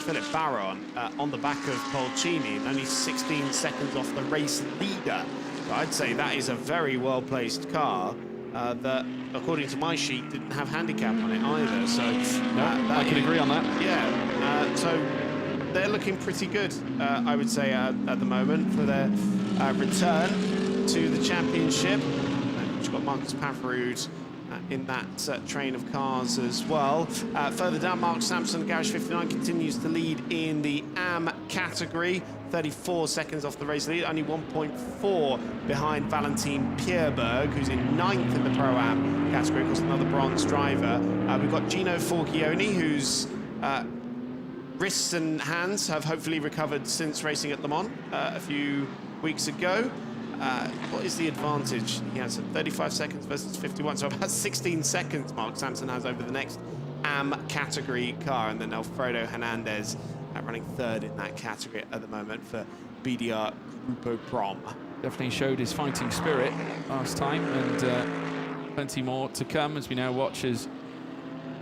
Philip Barron on the back of Polcini, and only 16 seconds off the race leader. So I'd say that is a very well-placed car that, according to my sheet, didn't have handicap on it either. So I can agree on that. Yeah, so they're looking pretty good, I would say, at the moment for their return to the championship. We've got Marcus Pafarud in that train of cars as well. Further down, Mark Sampson, Garage 59, continues to lead in the AM category. 34 seconds off the race lead, only 1.4 behind Valentin Pierberg, who's in 9th in the Pro-Am category, of course, another bronze driver. We've got Gino Forchioni, whose wrists and hands have hopefully recovered since racing at Le Mans a few weeks ago. What is the advantage? He has 35 seconds versus 51, so about 16 seconds Mark Sampson has over the next AM category car, and then Alfredo Hernandez running third in that category at the moment for BDR Grupo Prom. Definitely showed his fighting spirit last time, and plenty more to come as we now watch as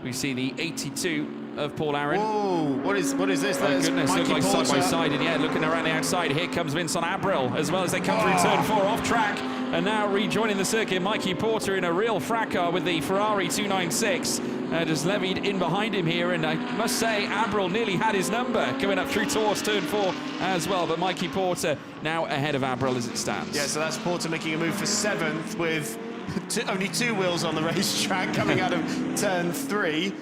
we see the 82 of Paul Aaron. Whoa, what is this? Oh goodness, Mikey look like Porter. side by side, and yeah, looking around the outside, here comes Vincent Abril as well as they come through turn 4 off track, and now rejoining the circuit, Mikey Porter in a real fracas with the Ferrari 296, just levied in behind him here, and I must say Abril nearly had his number coming up through towards turn 4 as well, but Mikey Porter now ahead of Abril as it stands. Yeah, so that's Porter making a move for 7th with only 2 wheels on the racetrack coming out of turn 3.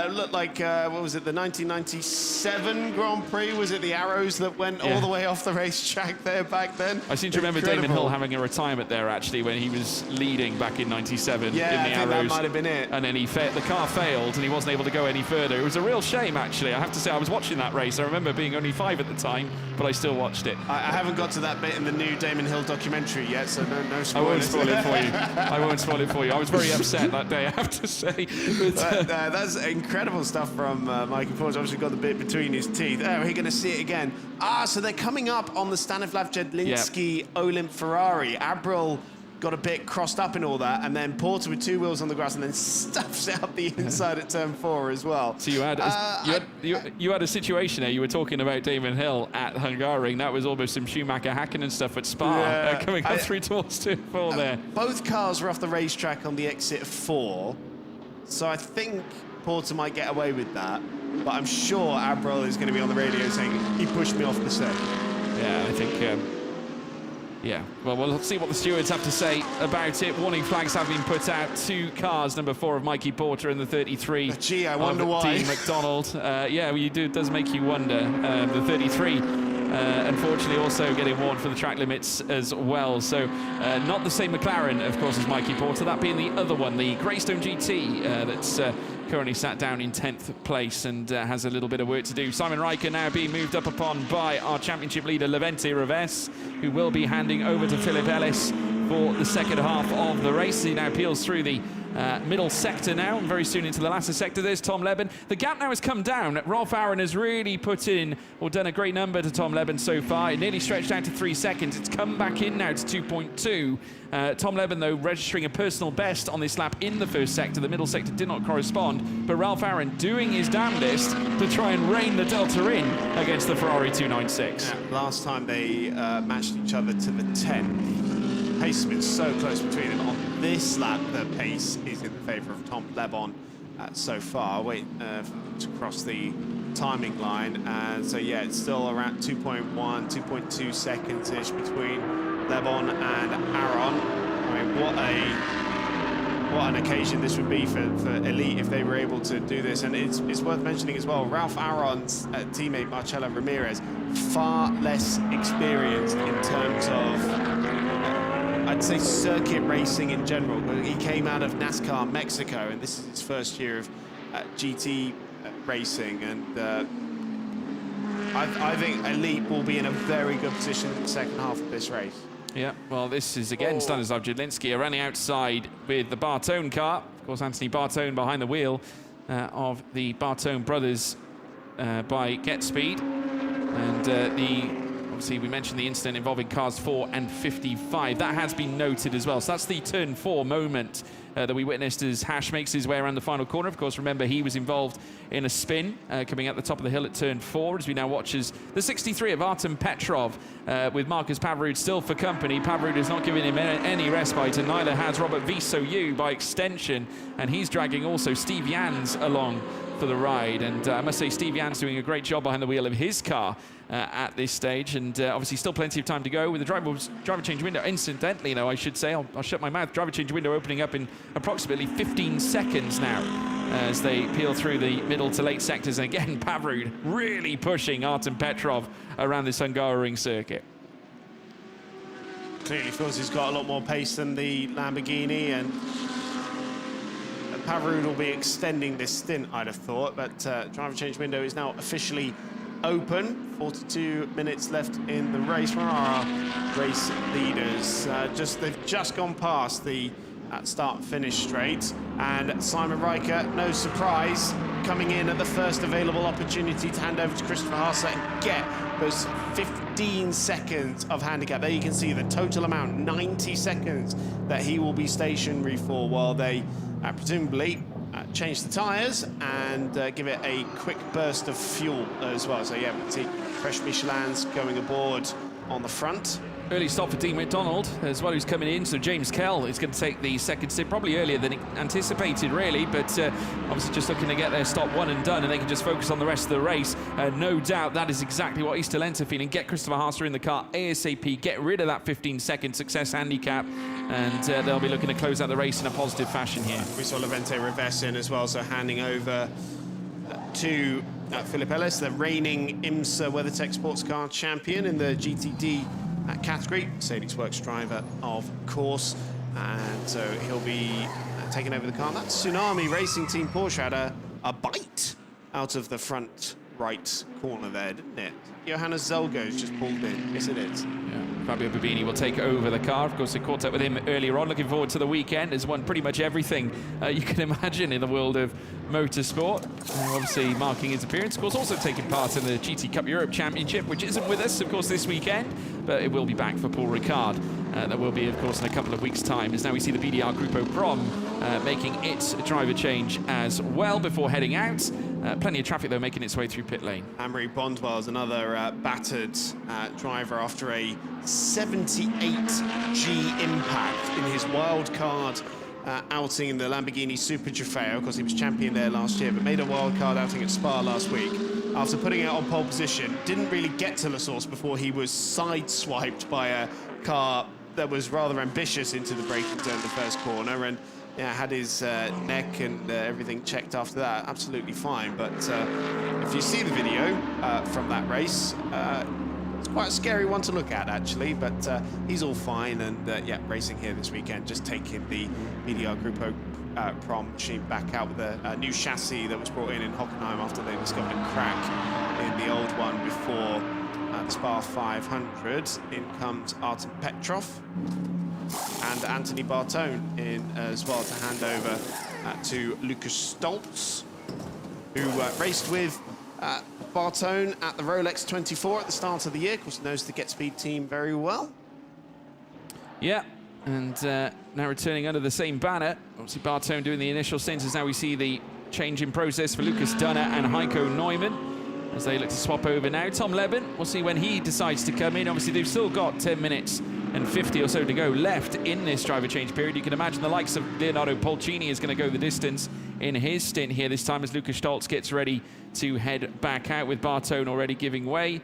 Looked like, what was it, the 1997 Grand Prix? Was it the arrows that went all the way off the racetrack there back then? I seem to remember Damon Hill having a retirement there, actually, when he was leading back in 97 in the I think arrows. that might have been it. And then the car failed and he wasn't able to go any further. It was a real shame, actually. I have to say, I was watching that race. I remember being only 5 at the time, but I still watched it. I haven't got to that bit in the new Damon Hill documentary yet, so no spoilers. I won't spoil it for you. I won't spoil it for you. I was very upset that day, I have to say. But, that's incredible stuff from Mikey Porter. Obviously got the bit between his teeth. Oh, we're going to see it again. So they're coming up on the Stanislav Jedlinski Olymp Ferrari. Abril got a bit crossed up in all that, and then Porter with 2 wheels on the grass, and then stuffs it up the inside at turn 4 as well. So you had a situation there. You were talking about Damon Hill at Hungaroring. That was almost some Schumacher hacking and stuff at Spa, coming up through towards turn 4 there. Both cars were off the racetrack on the exit 4, so I think Porter might get away with that, but I'm sure Abril is going to be on the radio saying he pushed me off the set. Yeah, I think. Yeah, well, we'll see what the stewards have to say about it. Warning flags have been put out to cars number 4 of Mikey Porter and the 33. Gee, I wonder why. Dean McDonald. Yeah, well, it does make you wonder. The 33, unfortunately, also getting warned for the track limits as well. So, not the same McLaren, of course, as Mikey Porter. That being the other one, the Greystone GT, that's currently sat down in 10th place and has a little bit of work to do. Simon Riker now being moved up upon by our championship leader, Levente Reves, who will be handing over to Philip Ellis for the second half of the race. He now peels through the middle sector now, and very soon into the latter sector. There's Tom Leben. The gap now has come down. Rolf Aaron has really put in, or done a great number to Tom Leben so far. It nearly stretched out to 3 seconds. It's come back in now to 2.2. Tom Leben, though, registering a personal best on this lap in the first sector. The middle sector did not correspond, but Ralph Aaron doing his damnedest to try and rein the delta in against the Ferrari 296. Yeah, last time they matched each other to the 10th. Pace has been so close between them. On this lap, the pace is in favour of Tom Lebon so far. Wait for them to cross the timing line. So, yeah, it's still around 2.1, 2.2 seconds-ish between Lebon and Aaron. I mean, what what an occasion this would be for Elite if they were able to do this. And it's worth mentioning as well, Ralph Aron's teammate Marcelo Ramirez, far less experienced in terms of, I'd say, circuit racing in general. He came out of NASCAR Mexico, and this is his first year of GT racing. And I think Elite will be in a very good position in the second half of this race. Yeah, well, this is again Stanislav Jedlinski running outside with the Bartone car. Of course, Anthony Bartone behind the wheel of the Bartone brothers by Get Speed. And obviously, we mentioned the incident involving cars 4 and 55. That has been noted as well. So that's the turn 4 moment that we witnessed as Hash makes his way around the final corner. Of course, remember, he was involved in a spin coming out the top of the hill at turn 4, as we now watch as the 63 of Artem Petrov with Marcus Pavrud still for company. Pavrud is not giving him any respite, and neither has Robert Visoyu by extension, and he's dragging also Steve Jans along for the ride. And I must say, Steve Jans doing a great job behind the wheel of his car at this stage, and obviously still plenty of time to go with the driver change window. Incidentally, though, I should say, I'll shut my mouth, driver change window opening up in approximately 15 seconds now as they peel through the middle to late sectors. And again, Pavrud really pushing Artem Petrov around this Hungaroring circuit. Clearly feels he's got a lot more pace than the Lamborghini, and Pavrud will be extending this stint, I'd have thought, but driver change window is now officially open. 42 minutes left in the race. Where are our race leaders? They've just gone past the start and finish straight, and Simon Riker, no surprise, coming in at the first available opportunity to hand over to Christopher Haase and get those 15 seconds of handicap. There you can see the total amount, 90 seconds that he will be stationary for while they presumably change the tyres and give it a quick burst of fuel as well. So yeah, we can see fresh Michelins going aboard on the front. Early stop for Dean McDonald as well, who's coming in. So James Kell is going to take the second stint, probably earlier than anticipated, really. But obviously just looking to get their stop one and done, and they can just focus on the rest of the race. No doubt that is exactly what East Talenta feeling. Get Christopher Haase in the car ASAP, get rid of that 15-second success handicap, and they'll be looking to close out the race in a positive fashion here. We saw Levente Reves in as well, so handing over to Philip Ellis, the reigning IMSA WeatherTech Sports Car champion in the GTD category, Mercedes Works driver, of course, and so he'll be taking over the car. That Tsunami Racing Team Porsche had a bite out of the front right corner there, didn't it? Johannes Zelgo's just pulled in. Yes, it is. Yeah. Fabio Babini will take over the car. Of course, they caught up with him earlier on. Looking forward to the weekend. Has won pretty much everything you can imagine in the world of motorsport. Obviously marking his appearance. Of course, also taking part in the GT Cup Europe Championship, which isn't with us, of course, this weekend, but it will be back for Paul Ricard. That will be, of course, in a couple of weeks' time. As now we see the BDR Grupo Prom making its driver change as well before heading out. Plenty of traffic, though, making its way through pit lane. Anne-Marie Bondwell is another battered driver after a 78G impact in his wild card outing in the Lamborghini Super Trofeo. Of course, he was champion there last year, but made a wild card outing at Spa last week. After putting it on pole position, didn't really get to La Source before he was sideswiped by a car that was rather ambitious into the braking zone the first corner, and yeah, had his neck and everything checked after that. Absolutely fine. But if you see the video from that race, it's quite a scary one to look at, actually. But he's all fine, and yeah, racing here this weekend, just taking the BDR Grupo Prom machine back out with a new chassis that was brought in Hockenheim after they discovered a crack in the old one before the Spa 500. In comes Artem Petrov and Anthony Bartone in as well to hand over to Lucas Stoltz, who raced with Bartone at the Rolex 24 at the start of the year. Of course, knows the Get Speed team very well. Yeah, and now returning under the same banner. Obviously, Bartone doing the initial stints, as now we see the change in process for Lucas Dunner and Heiko Neumann as they look to swap over now. Tom Leben, we'll see when he decides to come in. Obviously, they've still got 10 minutes and 50 or so to go left in this driver change period. You can imagine the likes of Leonardo Polcini is going to go the distance in his stint here this time as Lucas Stoltz gets ready to head back out, with Bartone already giving way.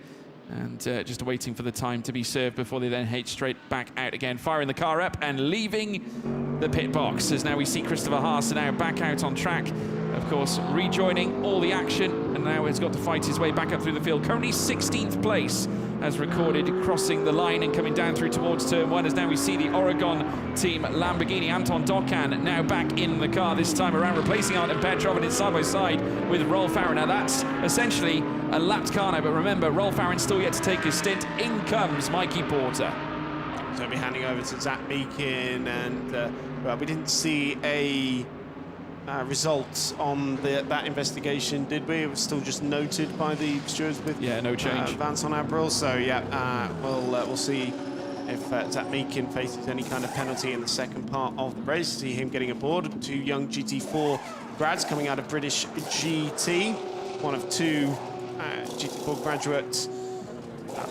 And just waiting for the time to be served before they then head straight back out again, firing the car up and leaving the pit box, as now we see Christopher Haase now back out on track, of course rejoining all the action, and now has got to fight his way back up through the field. Currently 16th place as recorded, crossing the line and coming down through towards turn 1, as now we see the Oregon team Lamborghini. Anton Dokan now back in the car this time around, replacing Artem Petrov, and it's side by side with Rolf Aaron. Now that's essentially a lapped car now, but remember, Rolf Aaron still yet to take his stint. In comes Mikey Porter. So we'll be handing over to Zach Meakin, and well, we didn't see a result on that investigation, did we? It was still just noted by the stewards with no change. Vance on Abril. So yeah, we'll see if Zach Meakin faces any kind of penalty in the second part of the race. See him getting aboard. 2 young GT4 grads coming out of British GT, one of 2 GT4 graduate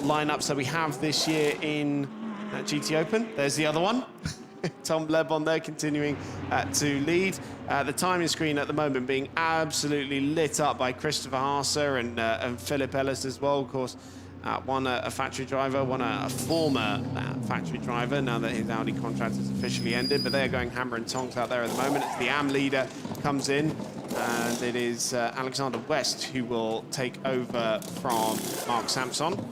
lineups that we have this year in GT Open. There's the other one. Tom Lebon there continuing to lead. The timing screen at the moment being absolutely lit up by Christopher Haase and Philip Ellis as well. Of course, one a factory driver, one a former factory driver, now that his Audi contract has officially ended. But they're going hammer and tongs out there at the moment. The AM leader comes in, and it is Alexander West who will take over from Mark Sampson.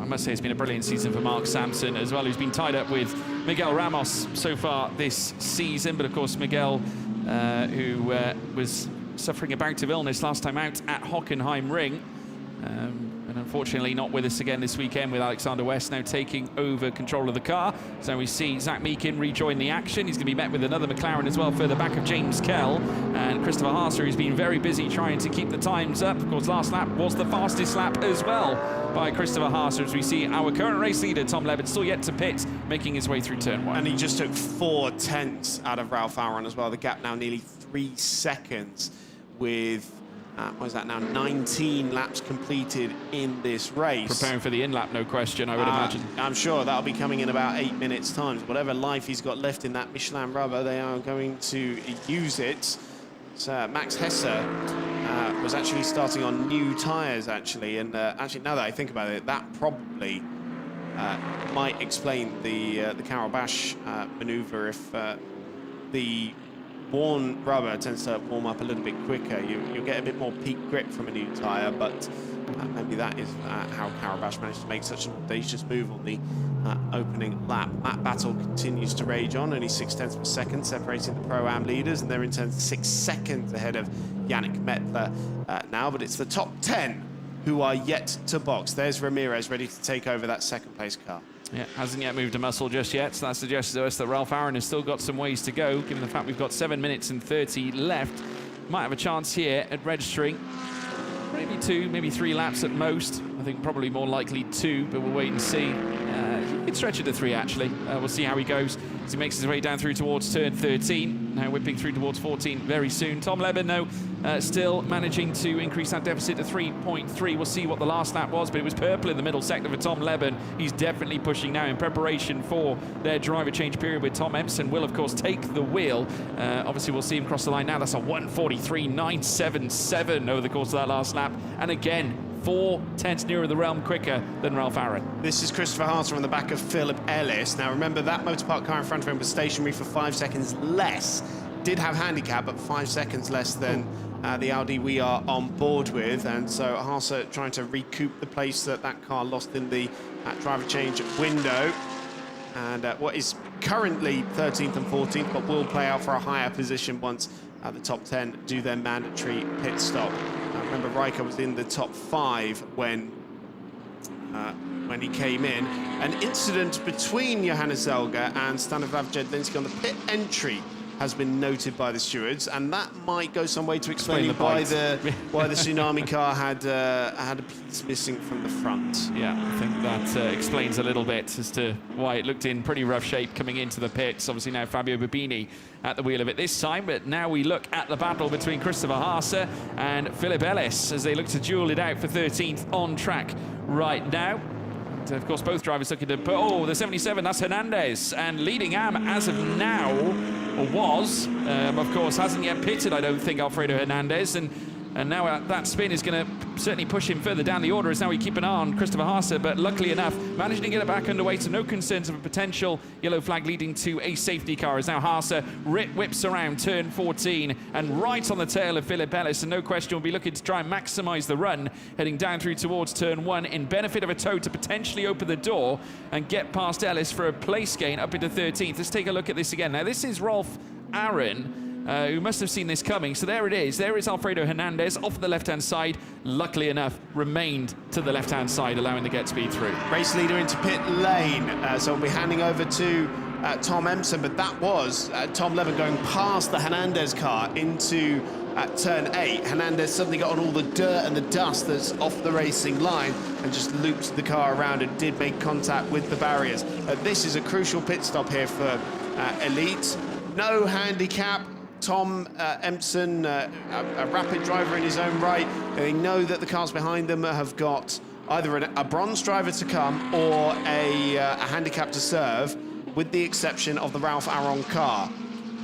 I must say it's been a brilliant season for Mark Sampson as well, who's been tied up with Miguel Ramos so far this season. But of course, Miguel, who was suffering a bout of illness last time out at Hockenheim Ring, and unfortunately not with us again this weekend, with Alexander West now taking over control of the car. So we see Zach Meakin rejoin the action. He's going to be met with another McLaren as well further back of James Kell, and Christopher Haase, who's been very busy trying to keep the times up. Of course, last lap was the fastest lap as well by Christopher Haase, as we see our current race leader Tom Lebon still yet to pit, making his way through turn 1. And he just took 4 tenths out of Ralph Aaron as well. The gap now nearly 3 seconds, with what is that now, 19 laps completed in this race. Preparing for the in-lap, no question, I would imagine. I'm sure that'll be coming in about 8 minutes' time. Whatever life he's got left in that Michelin rubber, they are going to use it. So Max Hesse was actually starting on new tyres, actually. And actually, now that I think about it, that probably might explain the Carol Bash maneuver. If the worn rubber tends to warm up a little bit quicker, you'll get a bit more peak grip from a new tyre, but maybe that is how Carol Bash managed to make such an audacious move on the opening lap. That battle continues to rage on, only 0.6 per second separating the Pro-Am leaders, and they're in turn 6 seconds ahead of Yannick Mettler now, but it's the top 10 who are yet to box. There's Ramirez ready to take over that second place car. Yeah, hasn't yet moved a muscle just yet, so that suggests to us that Ralph Aaron has still got some ways to go, given the fact we've got 7 minutes and 30 left. Might have a chance here at registering. Maybe 2, maybe 3 laps at most. I think probably more likely 2, but we'll wait and see. He'd stretch it to 3, actually. We'll see how he goes as he makes his way down through towards turn 13. Now whipping through towards 14 very soon. Tom Lebon, though, still managing to increase that deficit to 3.3. We'll see what the last lap was, but it was purple in the middle sector for Tom Lebon. He's definitely pushing now in preparation for their driver change period, with Tom Empson will, of course, take the wheel. Obviously, we'll see him cross the line now. That's a 1:43.977 over the course of that last lap. And again, 4 tenths nearer the realm quicker than Ralph Aaron. This is Christopher Haase on the back of Philip Ellis. Now remember, that motorpark car in front of him was stationary for 5 seconds less. Did have handicap, but 5 seconds less than the Audi we are on board with. And so Haase trying to recoup the place that car lost in the driver change window. And what is currently 13th and 14th, but will play out for a higher position once the top 10 do their mandatory pit stop. Remember, Riker was in the top 5 when he came in. An incident between Johannes Zelger and Stanislav Jedlinski on the pit entry has been noted by the stewards, and that might go some way to explaining why the Tsunami car had a piece missing from the front. Yeah, I think that explains a little bit as to why it looked in pretty rough shape coming into the pits. Obviously now Fabio Babini at the wheel of it this time, but now we look at the battle between Christopher Haase and Philip Ellis as they look to duel it out for 13th on track right now. And of course, both drivers looking to put, the 77, that's Hernandez, and leading AM as of now, or was, of course, hasn't yet pitted, I don't think, Alfredo Hernandez, and And now that spin is going to certainly push him further down the order as now we keep an eye on Christopher Haase, but luckily enough, managing to get it back underway, so no concerns of a potential yellow flag leading to a safety car as now Haase whips around turn 14 and right on the tail of Philip Ellis, and no question will be looking to try and maximise the run, heading down through towards turn 1 in benefit of a toe to potentially open the door and get past Ellis for a place gain up into 13th. Let's take a look at this again. Now this is Rolf Aaron, who must have seen this coming. So there it is. There is Alfredo Hernandez off the left-hand side. Luckily enough, remained to the left-hand side, allowing the get speed through. Race leader into pit lane. So we'll be handing over to Tom Empson, but that was Tom Levin going past the Hernandez car into turn 8. Hernandez suddenly got on all the dirt and the dust that's off the racing line and just looped the car around and did make contact with the barriers. This is a crucial pit stop here for Elite. No handicap. Tom Empson, a rapid driver in his own right. They know that the cars behind them have got either a bronze driver to come or a handicap to serve, with the exception of the Ralph Aron car.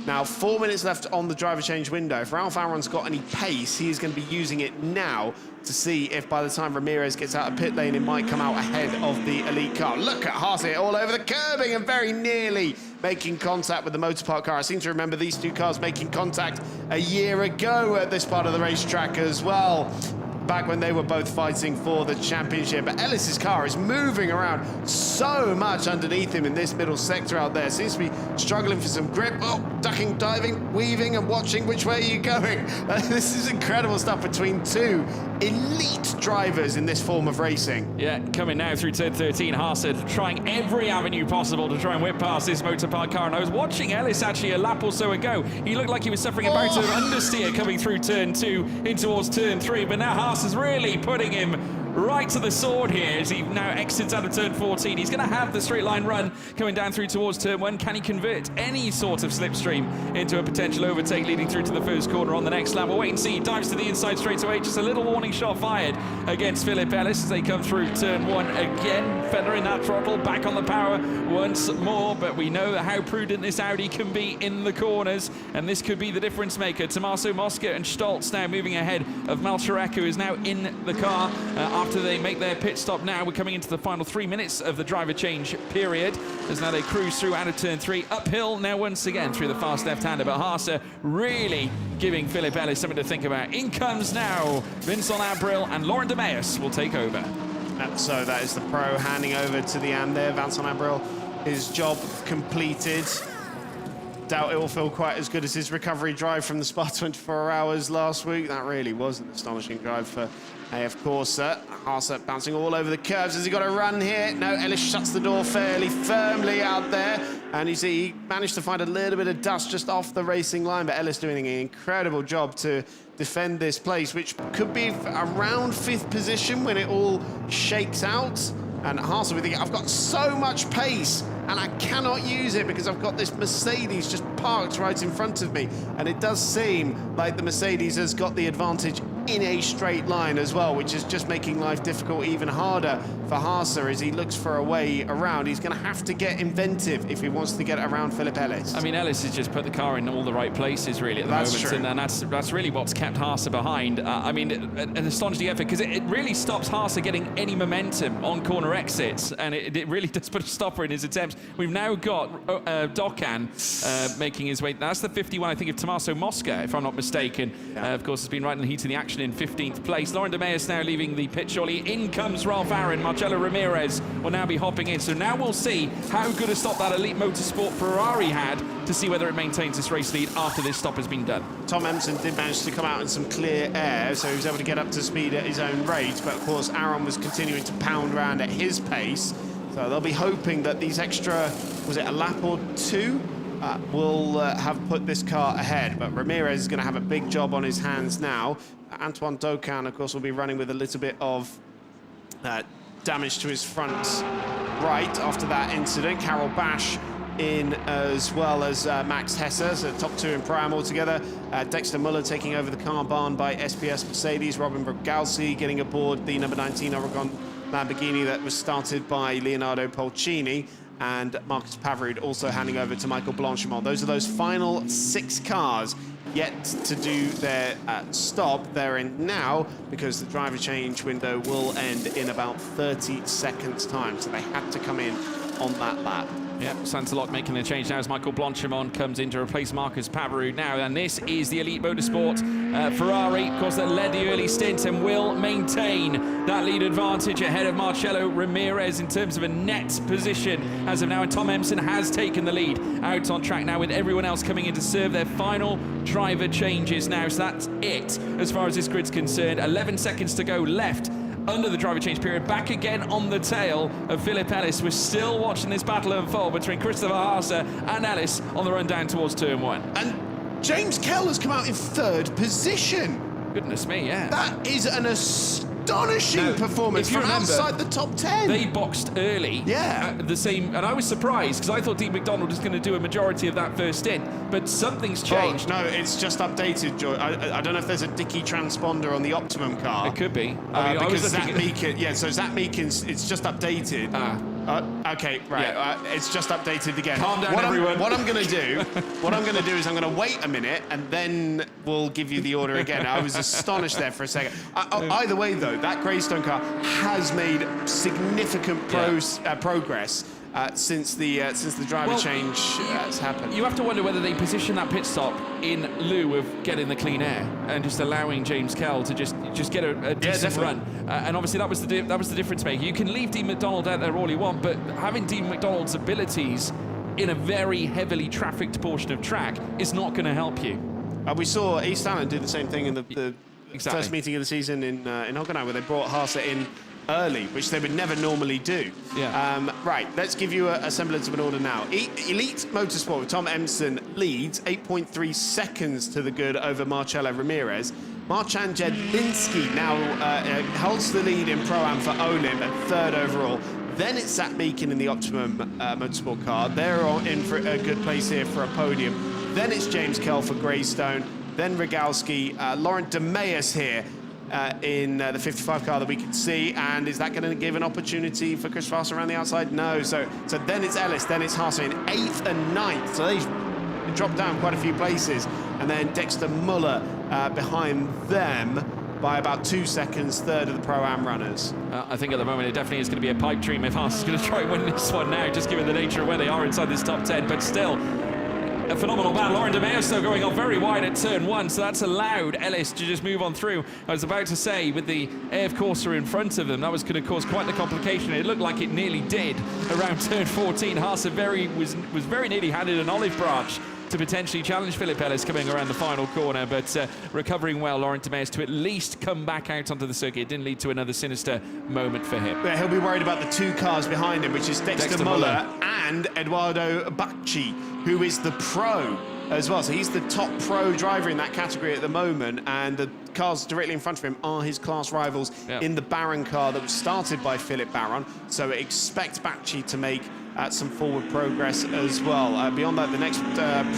Now, 4 minutes left on the driver change window. If Ralph Aron's got any pace, he is going to be using it now to see if by the time Ramirez gets out of pit lane, it might come out ahead of the Elite car. Look at Haase all over the curbing and very nearly making contact with the Motorpark car. I seem to remember these two cars making contact a year ago at this part of the racetrack as well, back when they were both fighting for the championship. But Ellis's car is moving around so much underneath him in this middle sector out there. Seems to be struggling for some grip. Oh, ducking, diving, weaving and watching which way are you going. This is incredible stuff between two elite drivers in this form of racing. Yeah, coming now through turn 13, Haase trying every avenue possible to try and whip past this Motorpark car. And I was watching Ellis actually a lap or so ago. He looked like he was suffering a bout of understeer coming through turn 2 in towards turn 3, but now Haase is really putting him right to the sword here as he now exits out of turn 14. He's going to have the straight line run coming down through towards turn 1. Can he convert any sort of slipstream into a potential overtake leading through to the first corner on the next lap? We'll wait and see. He dives to the inside straight away. Just a little warning shot fired against Philip Ellis as they come through turn 1 again. Feathering that throttle, back on the power once more, but we know how prudent this Audi can be in the corners, and this could be the difference maker. Tommaso Mosca and Stoltz now moving ahead of Malcherek, who is now in the car after they make their pit stop. Now we're coming into the final 3 minutes of the driver change period as now they cruise through out of turn 3 uphill now once again through the fast left-hander, but Haase really giving Philip Ellis something to think about. In comes now Vincent Abril, and Laurent de Meus will take over. And so that is the pro handing over to the AM there. Vincent Abril, his job completed. Doubt it will feel quite as good as his recovery drive from the Spa 24 Hours last week. That really was an astonishing drive for AF Corse. Haase bouncing all over the curves. Has he got a run here? No, Ellis shuts the door fairly firmly out there. And you see, he managed to find a little bit of dust just off the racing line, but Ellis doing an incredible job to defend this place, which could be around 5th position when it all shakes out. And Haase with I've got so much pace and I cannot use it because I've got this Mercedes just parked right in front of me. And it does seem like the Mercedes has got the advantage in a straight line as well, which is just making life difficult even harder for Haase as he looks for a way around. He's going to have to get inventive if he wants to get around Philip Ellis. I mean, Ellis has just put the car in all the right places really at the moment, true. and that's really what's kept Haase behind. I mean, an astonishing effort because it really stops Haase getting any momentum on corner exits, and it really does put a stopper in his attempts. We've now got Dokan making his way. That's the 51, I think, of Tommaso Mosca, if I'm not mistaken. Yeah. Of course, has been right in the heat of the action in 15th place. Laurent de Meus now leaving the pit shortly. In comes Ralph Aaron. Marcello Ramirez will now be hopping in. So now we'll see how good a stop that Elite Motorsport Ferrari had to see whether it maintains this race lead after this stop has been done. Tom Empson did manage to come out in some clear air, so he was able to get up to speed at his own rate, but of course Aaron was continuing to pound around at his pace. So they'll be hoping that these extra, was it a lap or 2, will have put this car ahead. But Ramirez is going to have a big job on his hands now. Antoine Dokan, of course, will be running with a little bit of damage to his front right after that incident. Carol Bash in as well as Max Hesse, so top 2 in Pro-Am altogether. Dexter Muller taking over the car barn by SPS Mercedes. Robin Brogalsi getting aboard the number 19 Oregon Lamborghini that was started by Leonardo Polcini, and Marcus Pavarud also handing over to Michael Blanchimont. Those are those final 6 cars yet to do their stop. They're in now because the driver change window will end in about 30 seconds time. So they had to come in on that lap. Yep, Sansalot making the change now as Michael Blanchimont comes in to replace Marcus Pavarou now. And this is the Elite Motorsport Ferrari, of course, that led the early stint and will maintain that lead advantage ahead of Marcelo Ramirez in terms of a net position as of now. And Tom Emson has taken the lead out on track now with everyone else coming in to serve their final driver changes now. So that's it as far as this grid's concerned. 11 seconds to go left under the driver change period, back again on the tail of Philip Ellis. We're still watching this battle unfold between Christopher Haase and Ellis on the run down towards turn 1. And James Kell has come out in 3rd position. Goodness me, yeah. That is an astonishing performance if you from remember, outside the top 10. They boxed early. Yeah. The same, and I was surprised because I thought Dean McDonald was going to do a majority of that first stint, but something's changed. Oh, no, it's just updated, Joy. I don't know if there's a Dickey transponder on the Optimum car. It could be. Because Zach Meekins, so Zach Meekins, it's just updated. Okay, right. Yeah. It's just updated again. Calm down, everyone. What I'm going to do, is I'm going to wait a minute and then we'll give you the order again. I was astonished there for a second. Either way, though, that Greystone car has made significant progress since the driver change has happened. You have to wonder whether they position that pit stop in lieu of getting the clean air and just allowing James Kell to just get a decent run. And obviously that was the difference maker. You can leave Dean McDonald out there all you want, but having Dean McDonald's abilities in a very heavily trafficked portion of track is not going to help you. We saw East Allen do the same thing in the first meeting of the season in Hockenheim, where they brought Haase in early, which they would never normally do. Yeah. Right, let's give you a semblance of an order now. Elite Motorsport with Tom Emson leads 8.3 seconds to the good over Marcelo Ramirez. Marcin Jedlinski now holds the lead in Pro-Am for Olim at 3rd overall. Then it's Zach Meekin in the Optimum Motorsport car. They're in for a good place here for a podium. Then it's James Kell for Greystone. Then Rogalski, Laurent DeMeus here in the 55 car that we can see. And is that going to give an opportunity for Chris Haase around the outside? No. So then it's Ellis, then it's Haase in 8th and 9th. So they dropped down quite a few places. And then Dexter Muller behind them by about 2 seconds, 3rd of the Pro-Am runners. I think at the moment it definitely is going to be a pipe dream if Haas is going to try and win this one now, just given the nature of where they are inside this top 10. But still, a phenomenal battle. Laurent DeMeus though going on very wide at turn 1, so that's allowed Ellis to just move on through. I was about to say, with the AF Corsa in front of them, that was going to cause quite the complication. It looked like it nearly did around turn 14. Haas was very nearly handed an olive branch to potentially challenge Philip Ellis coming around the final corner, but recovering well, Laurent DeMeus, to at least come back out onto the circuit. It didn't lead to another sinister moment for him. But he'll be worried about the 2 cars behind him, which is Dexter Muller and Eduardo Bacci, who is the pro as well. So he's the top pro driver in that category at the moment, and the cars directly in front of him are his class rivals in the Baron car that was started by Philip Baron. So expect Bacci to make some forward progress as well. Beyond that, the next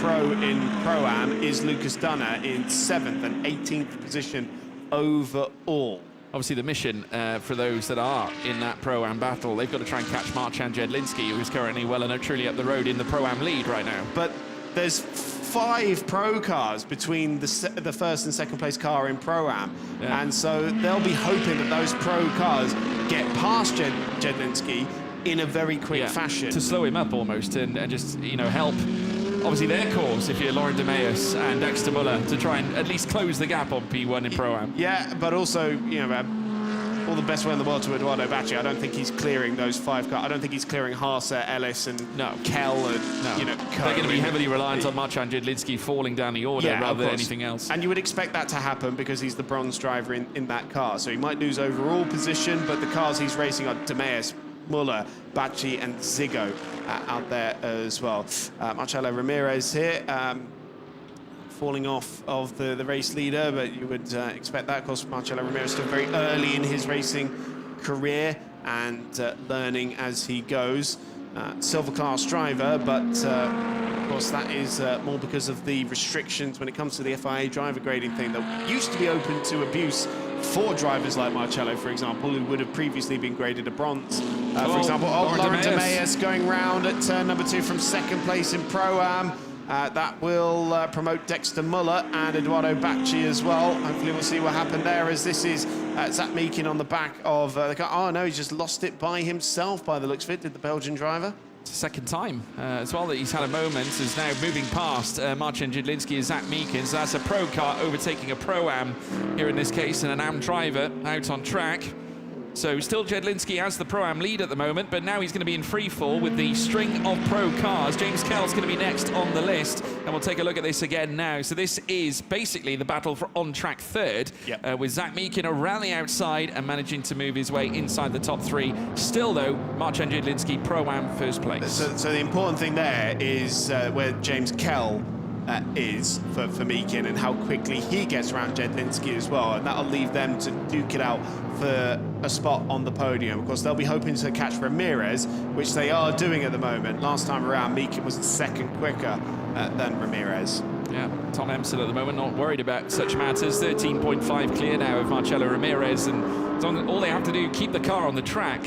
pro in Pro-Am is Lucas Dunner in 7th and 18th position overall. Obviously, the mission for those that are in that Pro-Am battle, they've got to try and catch Marcin Jedlinski, who's currently well and truly up the road in the Pro-Am lead right now. But there's 5 pro cars between the first and second place car in Pro-Am. And so they'll be hoping that those pro cars get past Jedlinski in a very quick fashion. To slow him up almost and just, help, obviously, their cause, if you're Laurent DeMeus and Dexter Muller, to try and at least close the gap on P1 in Pro-Am. Yeah, but also, all the best way in the world to Eduardo Bacci. I don't think he's clearing those 5 cars. I don't think he's clearing Haase, Ellis, and Kell, and They're going to be heavily reliant on Marcin Jedlinski falling down the order rather than anything else. And you would expect that to happen because he's the bronze driver in that car. So he might lose overall position, but the cars he's racing are DeMeus, Muller, Bacci, and Zigo out there as well. Marcelo Ramirez here, falling off of the race leader, but you would expect that. Of course, Marcelo Ramirez still very early in his racing career and learning as he goes. Silver class driver, but of course that is more because of the restrictions when it comes to the FIA driver grading thing that used to be open to abuse for drivers like Marcelo, for example, who would have previously been graded a bronze. For example, Laurent DeMeus going round at turn number 2 from 2nd place in Pro-Am. That will promote Dexter Muller and Eduardo Bacci as well. Hopefully we'll see what happened there, as this is Zach Meekin on the back of the car. Oh no, he just lost it by himself by the looks of it, did the Belgian driver. Second time as well that he's had a moment, is now moving past Marcin Jedlinski and Zach Meekin. So that's a pro car overtaking a pro-am here in this case, and an am driver out on track. So still Jedlinski as the pro-am lead at the moment, but now he's going to be in free fall with the string of pro cars. James Kell's going to be next on the list, and we'll take a look at this again now. So this is basically the battle for on-track third, with Zach Meekin around the outside and managing to move his way inside the top three. Still, though, Marcin Jedlinski pro-am first place. So the important thing there is where James Kell is for Meekin, and how quickly he gets around Jedlinski as well, and that'll leave them to duke it out for a spot on the podium. Of course, they'll be hoping to catch Ramirez, which they are doing at the moment. Last time around, Meekin was a second quicker than Ramirez. Yeah, Tom Empson at the moment not worried about such matters. 13.5 clear now of Marcelo Ramirez, and all they have to do, keep the car on the track,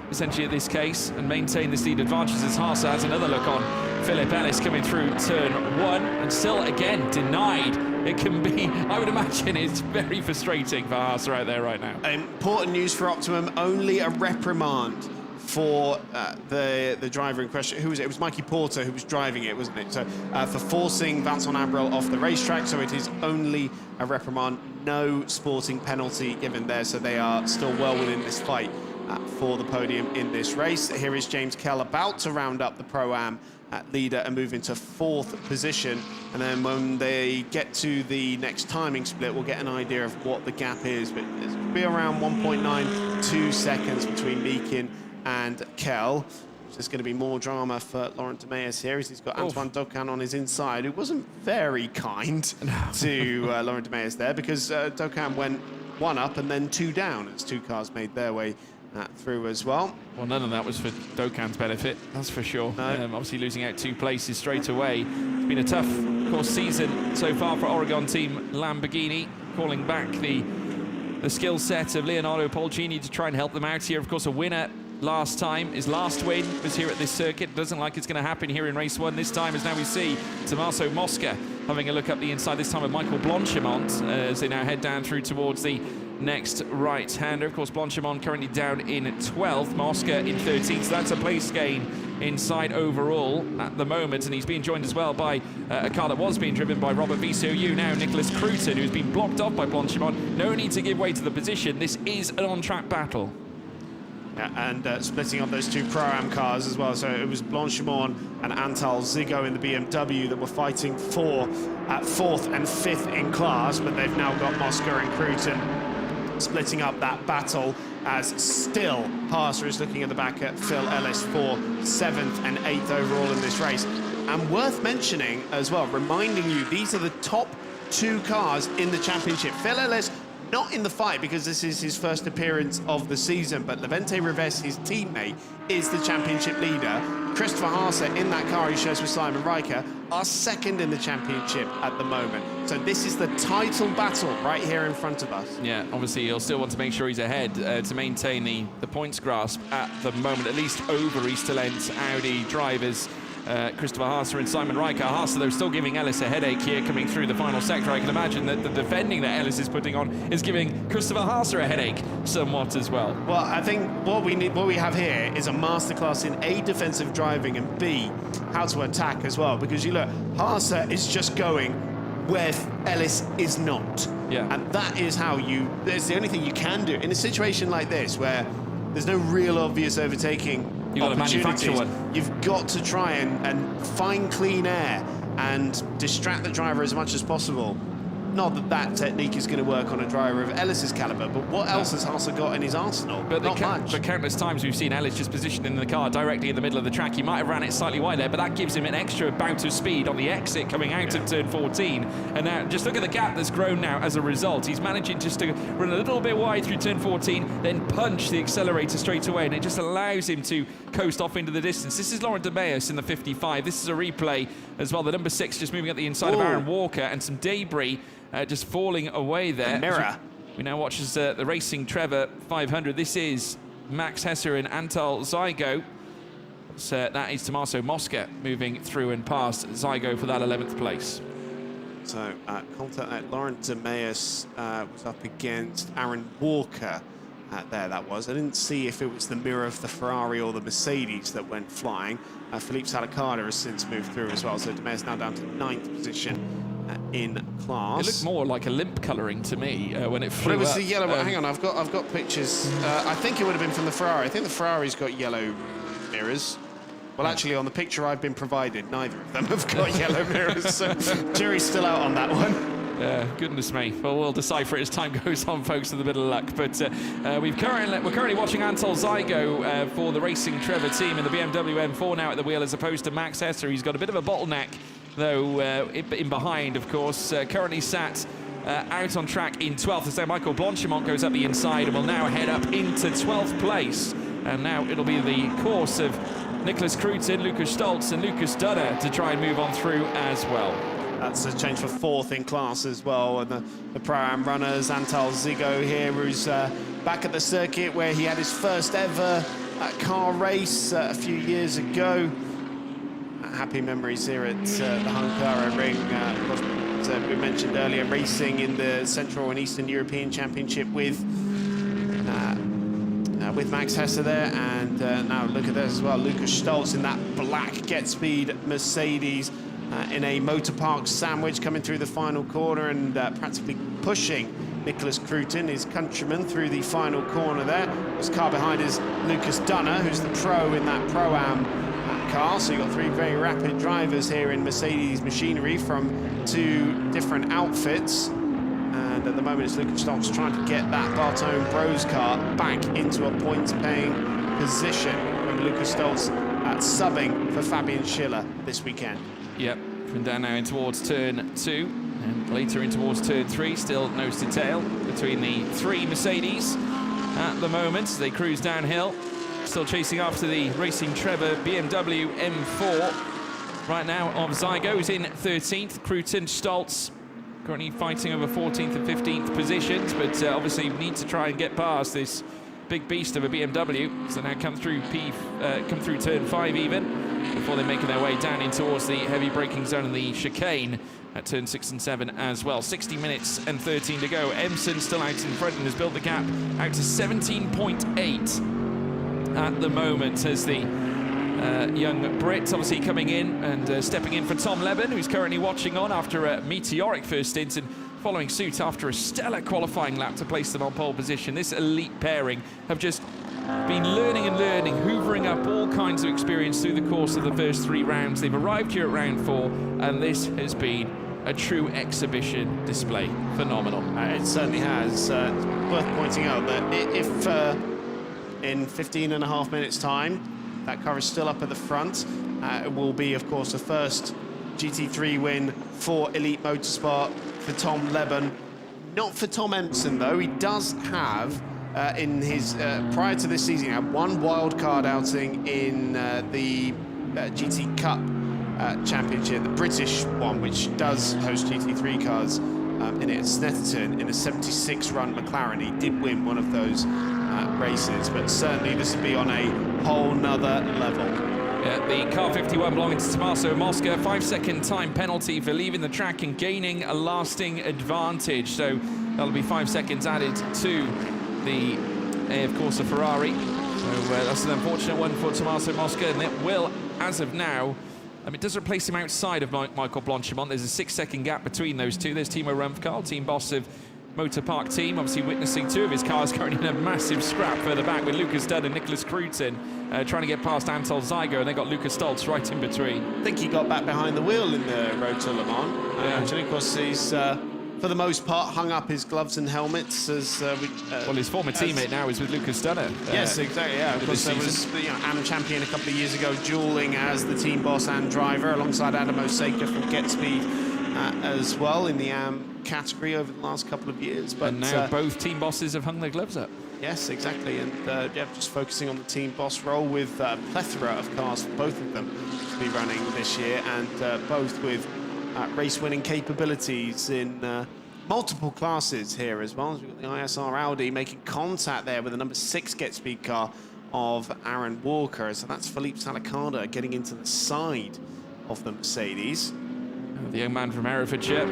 essentially at this case, and maintain this lead advantage, as Haase has another look on Philip Ellis coming through turn one, and still again denied. It can be, I would imagine it's very frustrating for Haase right there right now. Important news for Optimum, only a reprimand for the driver in question. Who was it? It was Mikey Porter who was driving it, wasn't it? So for forcing Vincent Ambrel off the racetrack, so it is only a reprimand, no sporting penalty given there, so they are still well within this fight for the podium in this race. Here is James Kell about to round up the Pro-Am leader and move into fourth position, and then when they get to the next timing split, we'll get an idea of what the gap is, but it'll be around 1.92 seconds between Meekin and Kell. There's going to be more drama for Laurent de Meijers here, as he's got Antoine Dokan on his inside, who wasn't very kind to Laurent de Meijers there, because Dokan went one up and then two down as two cars made their way through as well. Well, none of that was for Dokan's benefit, that's for sure. No. Obviously losing out 2 places straight away. It's been a tough, of course, season so far for Oregon team Lamborghini, calling back the skill set of Leonardo Polcini to try and help them out here. Of course, a winner last time, his last win was here at this circuit. Doesn't like it's going to happen here in race one this time, as now we see Tommaso Mosca having a look up the inside, this time with Michael Blanchimont, as they now head down through towards the next right-hander. Of course, Blanchimont currently down in 12th, Mosca in 13th, so that's a place gain inside overall at the moment, and he's being joined as well by a car that was being driven by Robert VCOU, now Nicholas Cruton, who's been blocked off by Blanchimont. No need to give way to the position. This is an on-track battle. Yeah, and splitting up those two Pro-Am cars as well. So it was Blanchimont and Antal Zigo in the BMW that were fighting for 4th and 5th in class, but they've now got Mosca and Cruton splitting up that battle, as still Haase is looking at the back at Phil Ellis for 7th and 8th overall in this race. And worth mentioning as well, reminding you, these are the top 2 cars in the championship. Phil Ellis not in the fight because this is his first appearance of the season, but Levente Reves, his teammate, is the championship leader. Christopher Haase in that car he shares with Simon Riker are second in the championship at the moment. So this is the title battle right here in front of us. Yeah, obviously he'll still want to make sure he's ahead to maintain the points grasp at the moment, at least over East Talent Audi drivers. Christopher Haase and Simon Riker. Haase, though, still giving Ellis a headache here coming through the final sector. I can imagine that the defending that Ellis is putting on is giving Christopher Haase a headache somewhat as well. Well, I think what we have here is a masterclass in A, defensive driving, and B, how to attack as well. Because you look, Haase is just going where Ellis is not. Yeah. And that is how it's the only thing you can do. In a situation like this, where there's no real obvious overtaking You've got to manufacture one. You've got to try and find clean air and distract the driver as much as possible. Not that that technique is going to work on a driver of Ellis's caliber, but what else has Haase got in his arsenal? But not much. But countless times we've seen Ellis just positioned in the car directly in the middle of the track. He might have ran it slightly wide there, but that gives him an extra bout of speed on the exit coming out of turn 14. And now just look at the gap that's grown now as a result. He's managing just to run a little bit wide through turn 14, then punch the accelerator straight away, and it just allows him to coast off into the distance. This is Laurent de Meijers in the 55. This is a replay as well. The number 6 just moving up the inside of Aaron Walker, and some debris just falling away there. Mirror. We now watch as the Racing Trevor 500. This is Max Hesser and Antal Zygo. that is Tommaso Mosca moving through and past Zygo for that 11th place. So, contact Lawrence Demeas was up against Aaron Walker. There that was. I didn't see if it was the mirror of the Ferrari or the Mercedes that went flying. Philippe Salicata has since moved through as well, so Demeas now down to 9th position in class. It looked more like a limp colouring to me when it flew Well, it was up. the yellow. Hang on, I've got pictures. I think it would have been from the Ferrari. I think the Ferrari's got yellow mirrors. Well, actually, on the picture I've been provided, neither of them have got yellow mirrors, so jury's still out on that one. Goodness me. Well, we'll decipher it as time goes on, folks, with a bit of luck. But we're currently watching Anton Zygo for the Racing Trevor team in the BMW M4 now at the wheel, as opposed to Max Hesser. He's got a bit of a bottleneck, though, in behind, of course. Currently sat out on track in 12th. So Michael Blanchimont goes up the inside and will now head up into 12th place. And now it'll be the course of Nicholas Kruijten, Lucas Stoltz and Lucas Dunner to try and move on through as well. That's a change for 4th in class as well. And the Pro-Am runners, Antal Zygo here, who's back at the circuit where he had his first ever car race a few years ago. Happy memories here at the Hungaroring. As we mentioned earlier, racing in the Central and Eastern European Championship with Max Hesser there, and now look at this as well. Lucas Stoltz in that black Get Speed Mercedes in a motor park sandwich coming through the final corner and practically pushing Nicholas Kruijten, his countryman, through the final corner there. His car behind is Lucas Dunner, who's the pro in that Pro-Am car. So you've got 3 very rapid drivers here in Mercedes machinery from 2 different outfits. And at the moment, it's Lucas Stoltz trying to get that Bartone Bros car back into a points-paying position. When Lucas Stoltz subbing for Fabian Schiller this weekend. Yep, from down now in towards turn 2, and later in towards turn 3, still nose to tail between the 3 Mercedes at the moment. They cruise downhill, still chasing after the Racing Trevor BMW M4. Right now, of Zygo is in 13th, Kruijten, Stoltz currently fighting over 14th and 15th positions, but obviously need to try and get past this big beast of a BMW. So now come through turn 5 even, before they're making their way down in towards the heavy braking zone and the chicane at turn 6 and 7 as well. 60 minutes and 13 to go. Emson still out in front and has built the gap out to 17.8 at the moment, as the young Brit obviously coming in and stepping in for Tom Leben, who's currently watching on after a meteoric first stint and following suit after a stellar qualifying lap to place them on pole position. This elite pairing have just been learning, hoovering up all kinds of experience through the course of the first 3 rounds. They've arrived here at round 4, and this has been a true exhibition display. Phenomenal. It certainly has. It's worth pointing out that if in 15.5 minutes' time, that car is still up at the front, it will be, of course, the first GT3 win for Elite Motorsport for Tom Leben. Not for Tom Emson, though. He does have, in his prior to this season, he had 1 wildcard outing in the GT Cup Championship, the British one, which does host GT3 cars in it. Snetterton in a 76-run McLaren. He did win one of those races, but certainly this will be on a whole nother level. The car 51 belonging to Tommaso Mosca, 5-second time penalty for leaving the track and gaining a lasting advantage. So that'll be 5 seconds added to the, of course, the Ferrari. So that's an unfortunate one for Tommaso Mosca, and it will, as of now, it does replace him outside of Michael Blanchimont. There's a 6-second gap between those two. There's Timo Rumpfkarl, team boss of Motor Park team, obviously witnessing 2 of his cars currently in a massive scrap further back with Lucas Dunn and Nicholas Kruijten trying to get past Anton Zygo, and they got Lucas Stoltz right in between. I think he got back behind the wheel in the Road to Le Mans. Actually, of course, he's for the most part hung up his gloves and helmets as well, his former teammate now is with Lucas Dunner. Yes, exactly. Yeah, of course, there was AM champion a couple of years ago, dueling as the team boss and driver alongside Adam Osaka from Get Speed as well in the AM category over the last couple of years. But and now both team bosses have hung their gloves up. Yes, exactly, and yeah, just focusing on the team boss role with a plethora of cars for both of them to be running this year, and both with race-winning capabilities in multiple classes here as well. We've got the ISR Audi making contact there with the number 6 Get Speed car of Aaron Walker. So that's Felipe Salicada getting into the side of the Mercedes. The young man from Herefordshire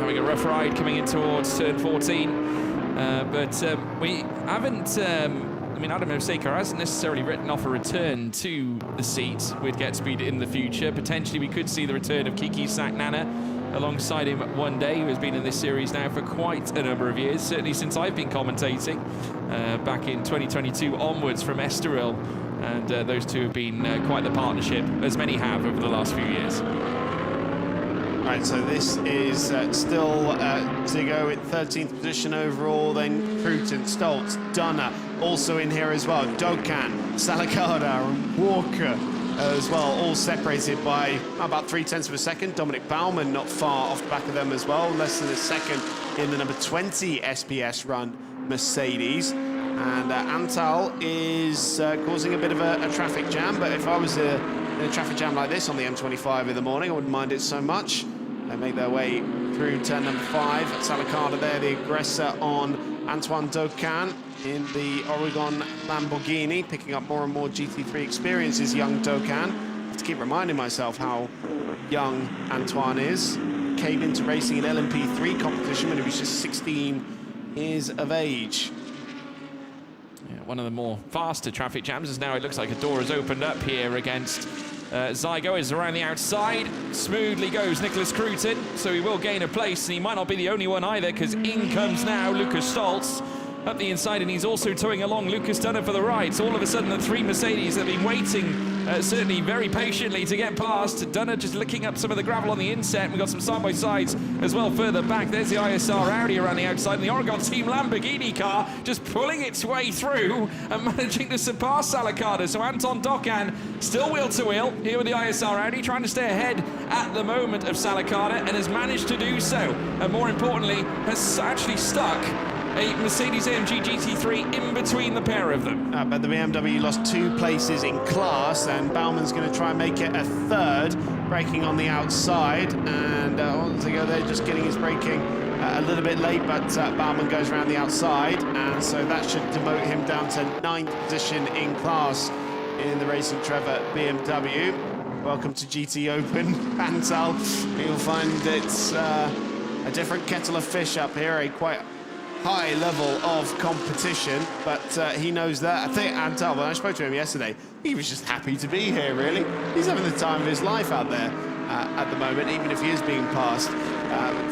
having a rough ride coming in towards turn 14. But we haven't... I mean, Adam Osaka hasn't necessarily written off a return to the seat with Get Speed in the future. Potentially, we could see the return of Kiki Saknana alongside him one day, who has been in this series now for quite a number of years, certainly since I've been commentating back in 2022 onwards from Estoril. And those two have been quite the partnership, as many have over the last few years. Right, so this is still Zigo in 13th position overall, then Cruton, Stoltz, Dunner also in here as well, Dokan, Salicada and Walker as well, all separated by about 0.3 of a second. Dominic Baumann not far off the back of them as well, less than a second in the number 20 SPS run Mercedes. And Antal is causing a bit of a traffic jam, but if I was in a traffic jam like this on the M25 in the morning, I wouldn't mind it so much. They make their way through turn number 5. Salicada there, the aggressor on Antoine Dokan in the Oregon Lamborghini, picking up more and more GT3 experiences, young Dokan. I have to keep reminding myself how young Antoine is. Came into racing in LMP3 competition when he was just 16 years of age. One of the more faster traffic jams, as now it looks like a door has opened up here against Zygo. Is around the outside. Smoothly goes Nicholas Cruton, so he will gain a place, and he might not be the only one either, because in comes now Lucas Stoltz up the inside, and he's also towing along Lucas Dunner for the right. So all of a sudden, the three Mercedes have been waiting certainly very patiently to get past. Dunner just licking up some of the gravel on the inset. We've got some side-by-sides as well further back. There's the ISR Audi around the outside, and the Oregon Team Lamborghini car just pulling its way through and managing to surpass Salicada. So Anton Dokan still wheel-to-wheel here with the ISR Audi, trying to stay ahead at the moment of Salicada, and has managed to do so. And more importantly, has actually stuck a Mercedes-AMG GT3 in between the pair of them. But the BMW lost 2 places in class, and Bauman's going to try and make it a 3rd, braking on the outside. And once they go there, just getting his braking a little bit late, but Baumann goes around the outside, and so that should demote him down to 9th position in class in the Racing Trevor BMW. Welcome to GT Open, Antal. You'll find it's a different kettle of fish up here, a quite high level of competition, but he knows that. I think Antal, when I spoke to him yesterday, he was just happy to be here, really. He's having the time of his life out there at the moment, even if he is being passed.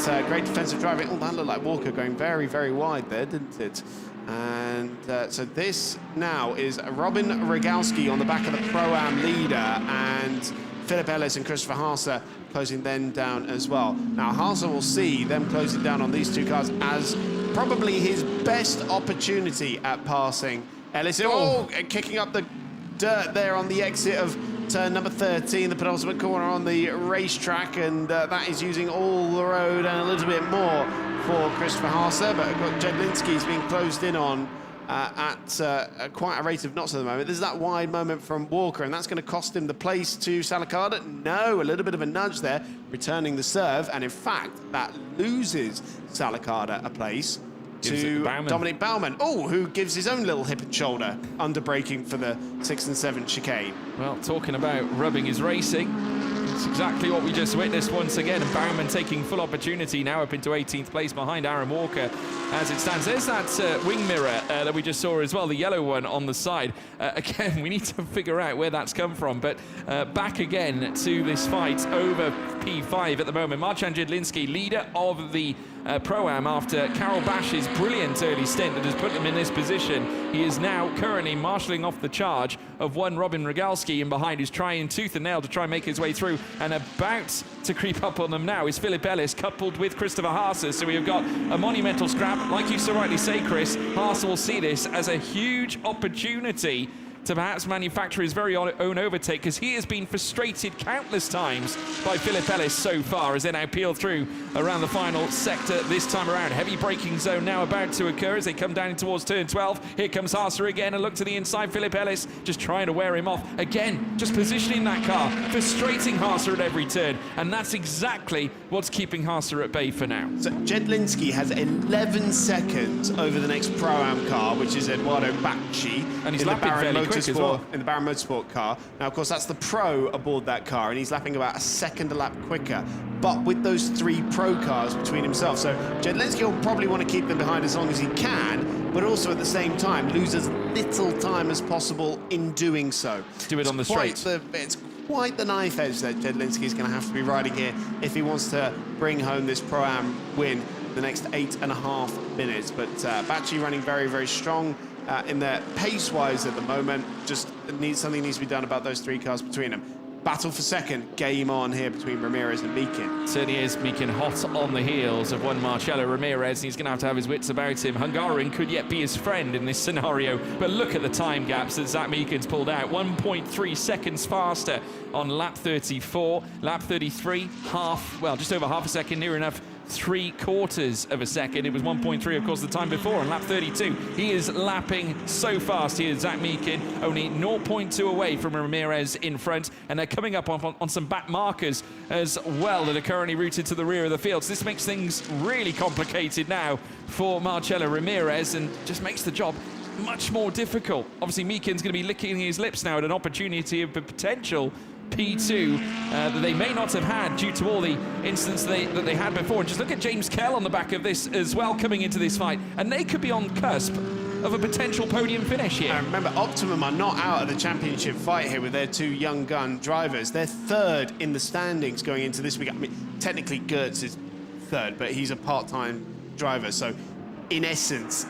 But great defensive driving. Oh, that looked like Walker going very, very wide there, didn't it? And so this now is Robin Rogalski on the back of the Pro-Am leader, and Philip Ellis and Christopher Haase closing them down as well. Now, Haase will see them closing down on these 2 cars as probably his best opportunity at passing Ellis. Oh, kicking up the dirt there on the exit of turn number 13, the penultimate corner on the racetrack, and that is using all the road and a little bit more for Christopher Haase, but got Jedlinski's being closed in on at quite a rate of knots at the moment. There's that wide moment from Walker, and that's going to cost him the place to Salicada. No, a little bit of a nudge there, returning the serve, and in fact, that loses Salicada a place to Dominic Baumann. Oh, who gives his own little hip and shoulder under braking for the 6th and 7th chicane. Well, talking about rubbing his racing, it's exactly what we just witnessed once again, and Baumann taking full opportunity now up into 18th place behind Aaron Walker as it stands. There's that wing mirror that we just saw as well, the yellow one on the side. Again, we need to figure out where that's come from, but back again to this fight over P5 at the moment. Marcin Jedlinski, leader of the Pro-Am after Carol Bash's brilliant early stint that has put them in this position. He is now currently marshalling off the charge of one Robin Rogalski in behind, who's trying tooth and nail to try and make his way through, and about to creep up on them now is Philip Ellis, coupled with Christopher Haase. So we have got a monumental scrap. Like you so rightly say, Chris, Haase will see this as a huge opportunity to perhaps manufacture his very own overtake, because he has been frustrated countless times by Philip Ellis so far as they now peel through around the final sector this time around. Heavy braking zone now about to occur as they come down towards turn 12. Here comes Haase again, and look to the inside. Philip Ellis just trying to wear him off. Again, just positioning that car, frustrating Haase at every turn, and that's exactly what's keeping Haase at bay for now. So Jedlinski has 11 seconds over the next Pro-Am car, which is Eduardo Bacci. And he's lapping fairly quickly quick as well. in the Baron Motorsport car. Now, of course, that's the pro aboard that car, and he's lapping about a second a lap quicker. But with those 3 pro cars between himself, so Jedlinski will probably want to keep them behind as long as he can, but also at the same time lose as little time as possible in doing so. Do it on the straight. It's quite the knife edge that Jedlinski is going to have to be riding here if he wants to bring home this Pro-Am win the next 8.5 minutes. But Bacci running very, very strong in there pace-wise at the moment. Just something needs to be done about those 3 cars between them. Battle for second, game on here between Ramirez and Meekin. Certainly is. Meekin hot on the heels of one Marcelo Ramirez. He's going to have his wits about him. Hungaroring could yet be his friend in this scenario, but look at the time gaps that Zach Meekin's pulled out. 1.3 seconds faster on lap 34. Lap 33, just over half a second, near enough 3/4 of a second. It was 1.3, of course, the time before on lap 32. He is lapping so fast here, Zach Meekin, only 0.2 away from Ramirez in front, and they're coming up on some back markers as well that are currently routed to the rear of the field. So this makes things really complicated now for Marcelo Ramirez and just makes the job much more difficult. Obviously, Meekin's going to be licking his lips now at an opportunity of a potential P2 that they may not have had due to all the incidents that they had before. And just look at James Kell on the back of this as well coming into this fight, and they could be on cusp of a potential podium finish here. Remember, Optimum are not out of the championship fight here with their 2 young gun drivers. They're 3rd in the standings going into this week. I mean, technically Gertz is 3rd, but he's a part-time driver. So in essence,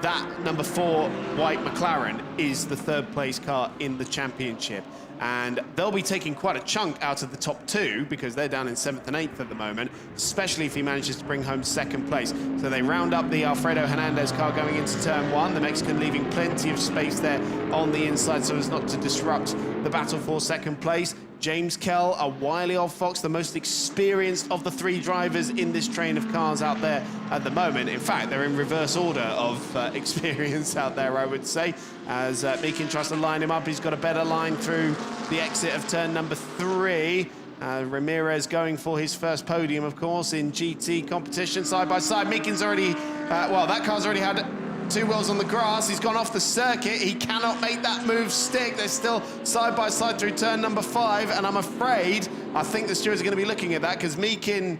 that number 4 white McLaren is the 3rd place car in the championship. And they'll be taking quite a chunk out of the top 2 because they're down in 7th and 8th at the moment, especially if he manages to bring home 2nd place. So they round up the Alfredo Hernandez car going into turn 1, the Mexican leaving plenty of space there on the inside so as not to disrupt the battle for 2nd place. James Kell, a wily old fox, the most experienced of the 3 drivers in this train of cars out there at the moment. In fact, they're in reverse order of experience out there, I would say, as Meekin tries to line him up. He's got a better line through the exit of turn number 3. Ramirez going for his first podium, of course, in GT competition, side by side. Meekin's already, that car's already had 2 wheels on the grass. He's gone off the circuit. He cannot make that move stick. They're still side by side through turn number 5, and I think the stewards are going to be looking at that because Meekin,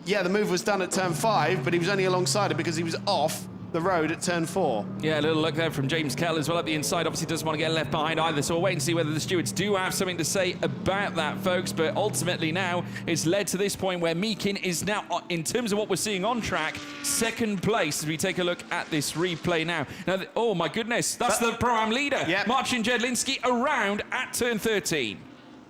the move was done at turn 5, but he was only alongside it because he was off the road at turn 4. Yeah, a little look there from James Kell as well at the inside. Obviously doesn't want to get left behind either, so we'll wait and see whether the stewards do have something to say about that, folks. But ultimately now it's led to this point where Meekin is now, in terms of what we're seeing on track, 2nd place as we take a look at this replay now. Now, oh my goodness, that's the Pro-Am leader, Marcin Jedlinski, around at turn 13.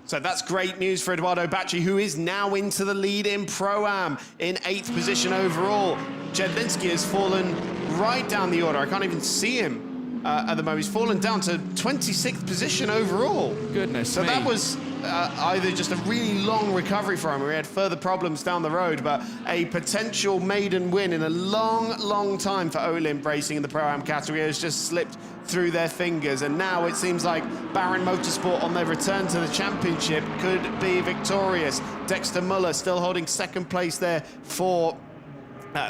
So that's great news for Eduardo Bacci, who is now into the lead in Pro-Am in 8th position overall. Jedlinski has fallen right down the order. I can't even see him at the moment. He's fallen down to 26th position overall. Goodness so me. That was either just a really long recovery for him, or he had further problems down the road, but a potential maiden win in a long, long time for Olymp Racing in the Pro-Am category has just slipped through their fingers, and now it seems like Baron Motorsport on their return to the championship could be victorious. Dexter Muller still holding 2nd place there for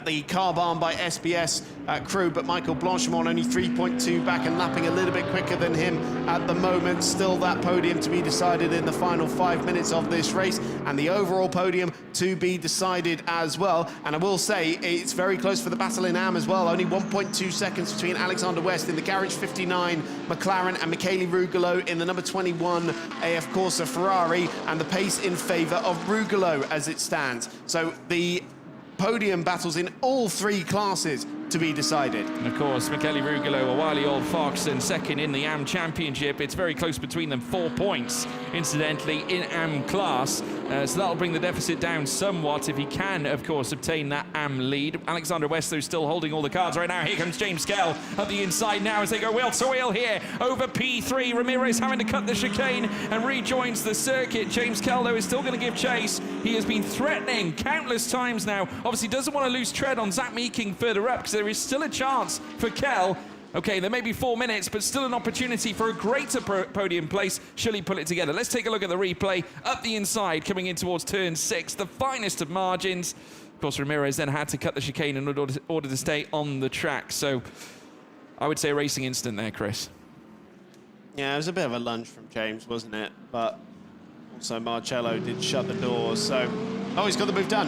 the car barn by SBS crew, but Michael Blanchimont only 3.2 back and lapping a little bit quicker than him at the moment. Still that podium to be decided in the final 5 minutes of this race, and the overall podium to be decided as well. And I will say it's very close for the battle in AM as well. Only 1.2 seconds between Alexander West in the Garage 59 McLaren and Michele Rugolo in the number 21 AF Corsa Ferrari, and the pace in favour of Rugolo as it stands. So the podium battles in all 3 classes to be decided. And of course, Michele Rugolo, a wily old fox, and 2nd in the AM Championship. It's very close between them, 4 points, incidentally, in AM class. So that'll bring the deficit down somewhat if he can, of course, obtain that AM lead. Alexander West, though, still holding all the cards right now. Here comes James Kell at the inside now as they go wheel to wheel here over P3. Ramirez having to cut the chicane and rejoins the circuit. James Kell, though, is still going to give chase. He has been threatening countless times now. Obviously doesn't want to lose tread on Zach Meekin further up, because there is still a chance for Kell. Okay, there may be 4 minutes, but still an opportunity for a greater podium place. Should he pull it together? Let's take a look at the replay. Up the inside, coming in towards turn 6, the finest of margins. Of course, Ramirez then had to cut the chicane in order to stay on the track. So I would say a racing incident there, Chris. Yeah, it was a bit of a lunge from James, wasn't it? But also Marcello did shut the doors. So, oh, he's got the move done.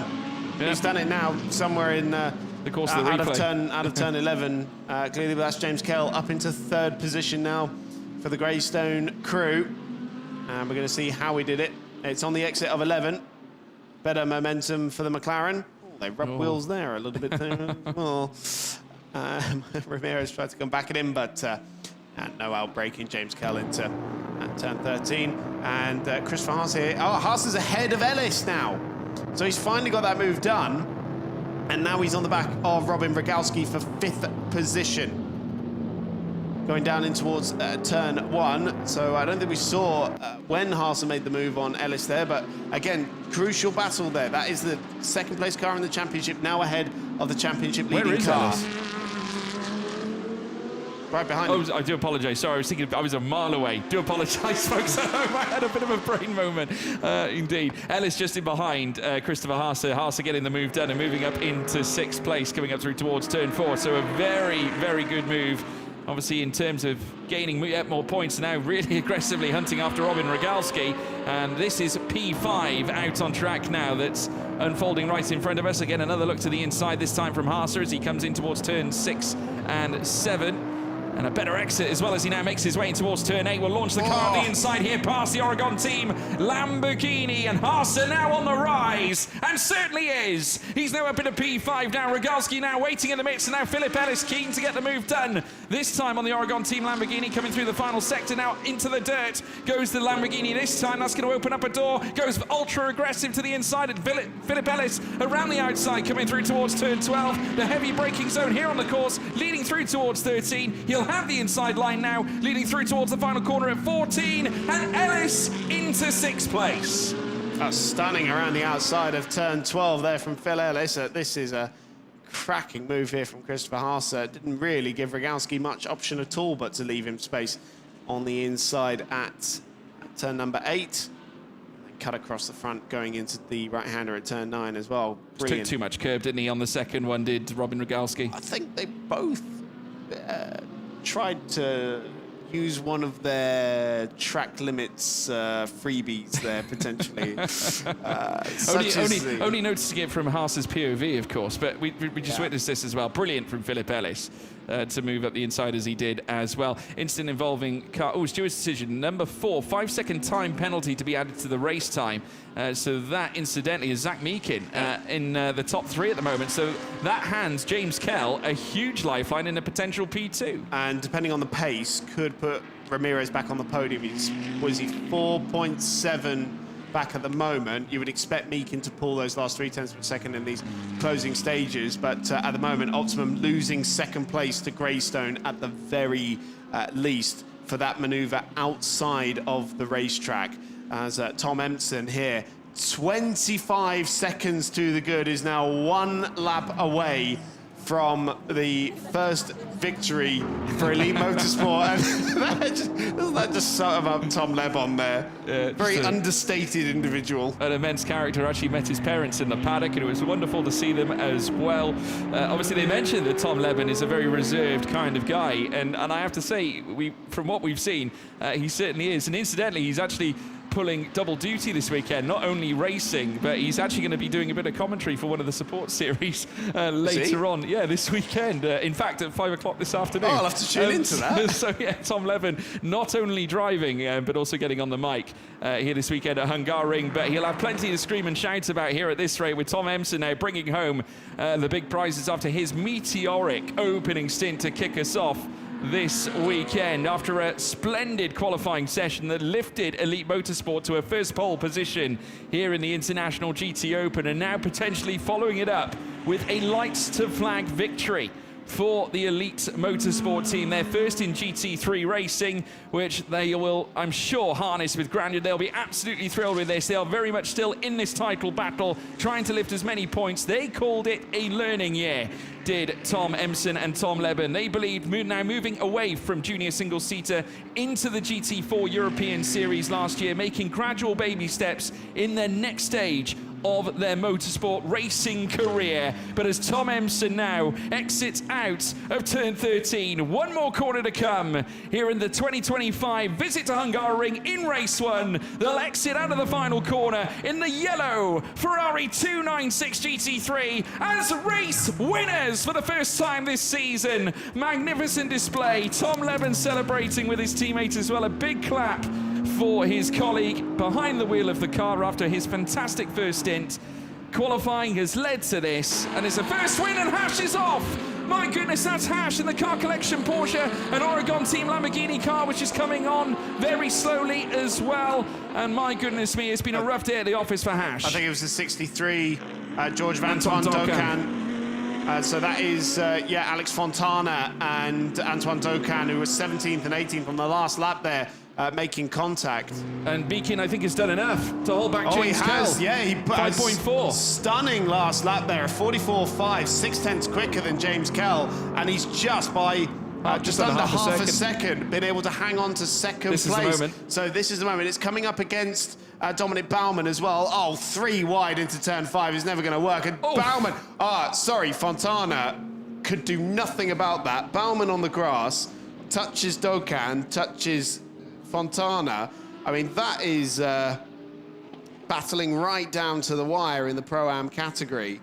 Yeah. He's done it now somewhere in the course of the replay. out of turn 11. Clearly, that's James Kell up into third position now for the Greystone crew. And we're going to see how he did it. It's on the exit of 11. Better momentum for the McLaren. Oh, they rub wheels there a little bit. Well, Ramirez tried to come back at him, but no outbreaking. James Kell into turn 13. And Christopher Haas here. Oh, Haas is ahead of Ellis now. So he's finally got that move done. And now he's on the back of Robin Rogalski for 5th position. Going down in towards turn 1. So I don't think we saw when Haas made the move on Ellis there. But again, crucial battle there. That is the 2nd place car in the championship, now ahead of the championship leading car. Ellis? Right behind him. I do apologise. Sorry, I was thinking I was a mile away. Do apologise, folks. I had a bit of a brain moment. Indeed. Ellis just in behind Christopher Haas. Haas getting the move done and moving up into 6th place, coming up through towards turn 4. So a very, very good move. Obviously, in terms of gaining yet more points, now really aggressively hunting after Robin Rogalski. And this is P5 out on track now. That's unfolding right in front of us. Again, another look to the inside, this time from Haas as he comes in towards turn 6 and 7. And a better exit as well as he now makes his way in towards turn 8. Will launch the car on the inside here past the Oregon team. Lamborghini, and Haas now on the rise. And certainly is. He's now up in a P5 now. Rogalski now waiting in the midst. And now Philip Ellis keen to get the move done. This time on the Oregon team Lamborghini coming through the final sector now into the dirt. Goes the Lamborghini this time. That's going to open up a door. Goes ultra aggressive to the inside. And Philip Ellis around the outside coming through towards turn 12. The heavy braking zone here on the course leading through towards 13. He'll have the inside line now, leading through towards the final corner at 14, and Ellis into 6th place. That's stunning around the outside of turn 12 there from Phil Ellis. This is a cracking move here from Christopher Haas. Didn't really give Rogalski much option at all, but to leave him space on the inside at turn number 8. And cut across the front, going into the right-hander at turn 9 as well. Brilliant. Took too much curb, didn't he, on the second one, did Robin Rogalski? I think they both tried to use one of their track limits freebies there, potentially. Only noticing it from Haas's POV, of course, but we just witnessed this as well. Brilliant from Philip Ellis to move up the inside as he did as well. Incident involving car. Oh, Stewart's decision. Number 4, 5-second time penalty to be added to the race time. So that, incidentally, is Zach Meakin in the top 3 at the moment. So that hands James Kell a huge lifeline in a potential P2. And depending on the pace, could put Ramirez back on the podium. Was he 4.7 back at the moment? You would expect Meakin to pull those last 0.3 of a second in these closing stages. But at the moment, Optimum losing 2nd place to Greystone at the very least for that manoeuvre outside of the racetrack. As Tom Empson here, 25 seconds to the good, is now 1 lap away from the first victory for Elite Motorsport. And doesn't that just sum up Tom Lebon there? Very understated individual. An immense character. Actually met his parents in the paddock, and it was wonderful to see them as well. Obviously, they mentioned that Tom Lebon is a very reserved kind of guy, and I have to say, from what we've seen, he certainly is. And incidentally, he's actually pulling double duty this weekend, not only racing, but he's actually going to be doing a bit of commentary for one of the support series later on. Yeah, this weekend. In fact, at 5 o'clock this afternoon. Oh, I'll have to tune into that. So yeah, Tom Lebon not only driving, but also getting on the mic here this weekend at Hungaroring, but he'll have plenty to scream and shout about here at this rate, with Tom Empson now bringing home the big prizes after his meteoric opening stint to kick us off this weekend, after a splendid qualifying session that lifted Elite Motorsport to a first pole position here in the International GT Open, and now potentially following it up with a lights to flag victory for the Elite Motorsport team. Their first in GT3 racing, which they will, I'm sure, harness with grandeur. They'll be absolutely thrilled with this. They are very much still in this title battle, trying to lift as many points. They called it a learning year, did Tom Empson and Tom Lebon. They believe now moving away from junior single-seater into the GT4 European Series last year, making gradual baby steps in their next stage of their motorsport racing career. But as Tom Empson now exits out of turn 13, one more corner to come here in the 2025 visit to Hungaroring in race 1. They'll exit out of the final corner in the yellow Ferrari 296 GT3 as race winners for the first time this season. Magnificent display. Tom Leben celebrating with his teammates as well. A big clap for his colleague behind the wheel of the car after his fantastic first stint. Qualifying has led to this, and it's a first win, and Hash is off. My goodness, that's Hash in the car collection Porsche, an Oregon Team Lamborghini car, which is coming on very slowly as well. And my goodness me, it's been a rough day at the office for Hash. I think it was the 63, George Antoine Dokan. So that is, Alex Fontana and Antoine Dokan, who was 17th and 18th on the last lap there, making contact. And Beacon, I think, has done enough to hold back James Kell. He has, yeah. He put 5.4. Stunning last lap there, 44.5, 6/10 quicker than James Kell, and he's just by just under half a second been able to hang on to second place. This is the moment. So this is the moment. It's coming up against Dominic Baumann as well. Oh, 3 wide into turn 5 is never going to work. And Baumann, Fontana could do nothing about that. Baumann on the grass, touches Dokan, touches Fontana. I mean, that is battling right down to the wire in the Pro-Am category.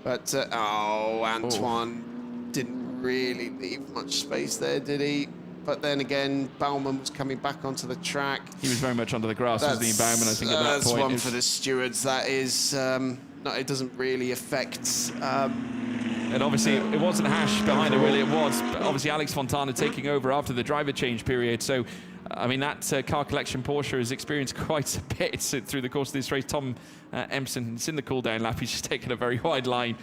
But, Antoine didn't really leave much space there, did he? But then again, Baumann was coming back onto the track. He was very much under the grass, wasn't he, Baumann, I think, at that point. That's one for the stewards. That is, no, it doesn't really affect... And obviously, it wasn't Hash behind the wheel, it was obviously Alex Fontana taking over after the driver change period. So, I mean, that car collection Porsche has experienced quite a bit through the course of this race. Tom Empson, it's in the cool down lap. He's just taken a very wide line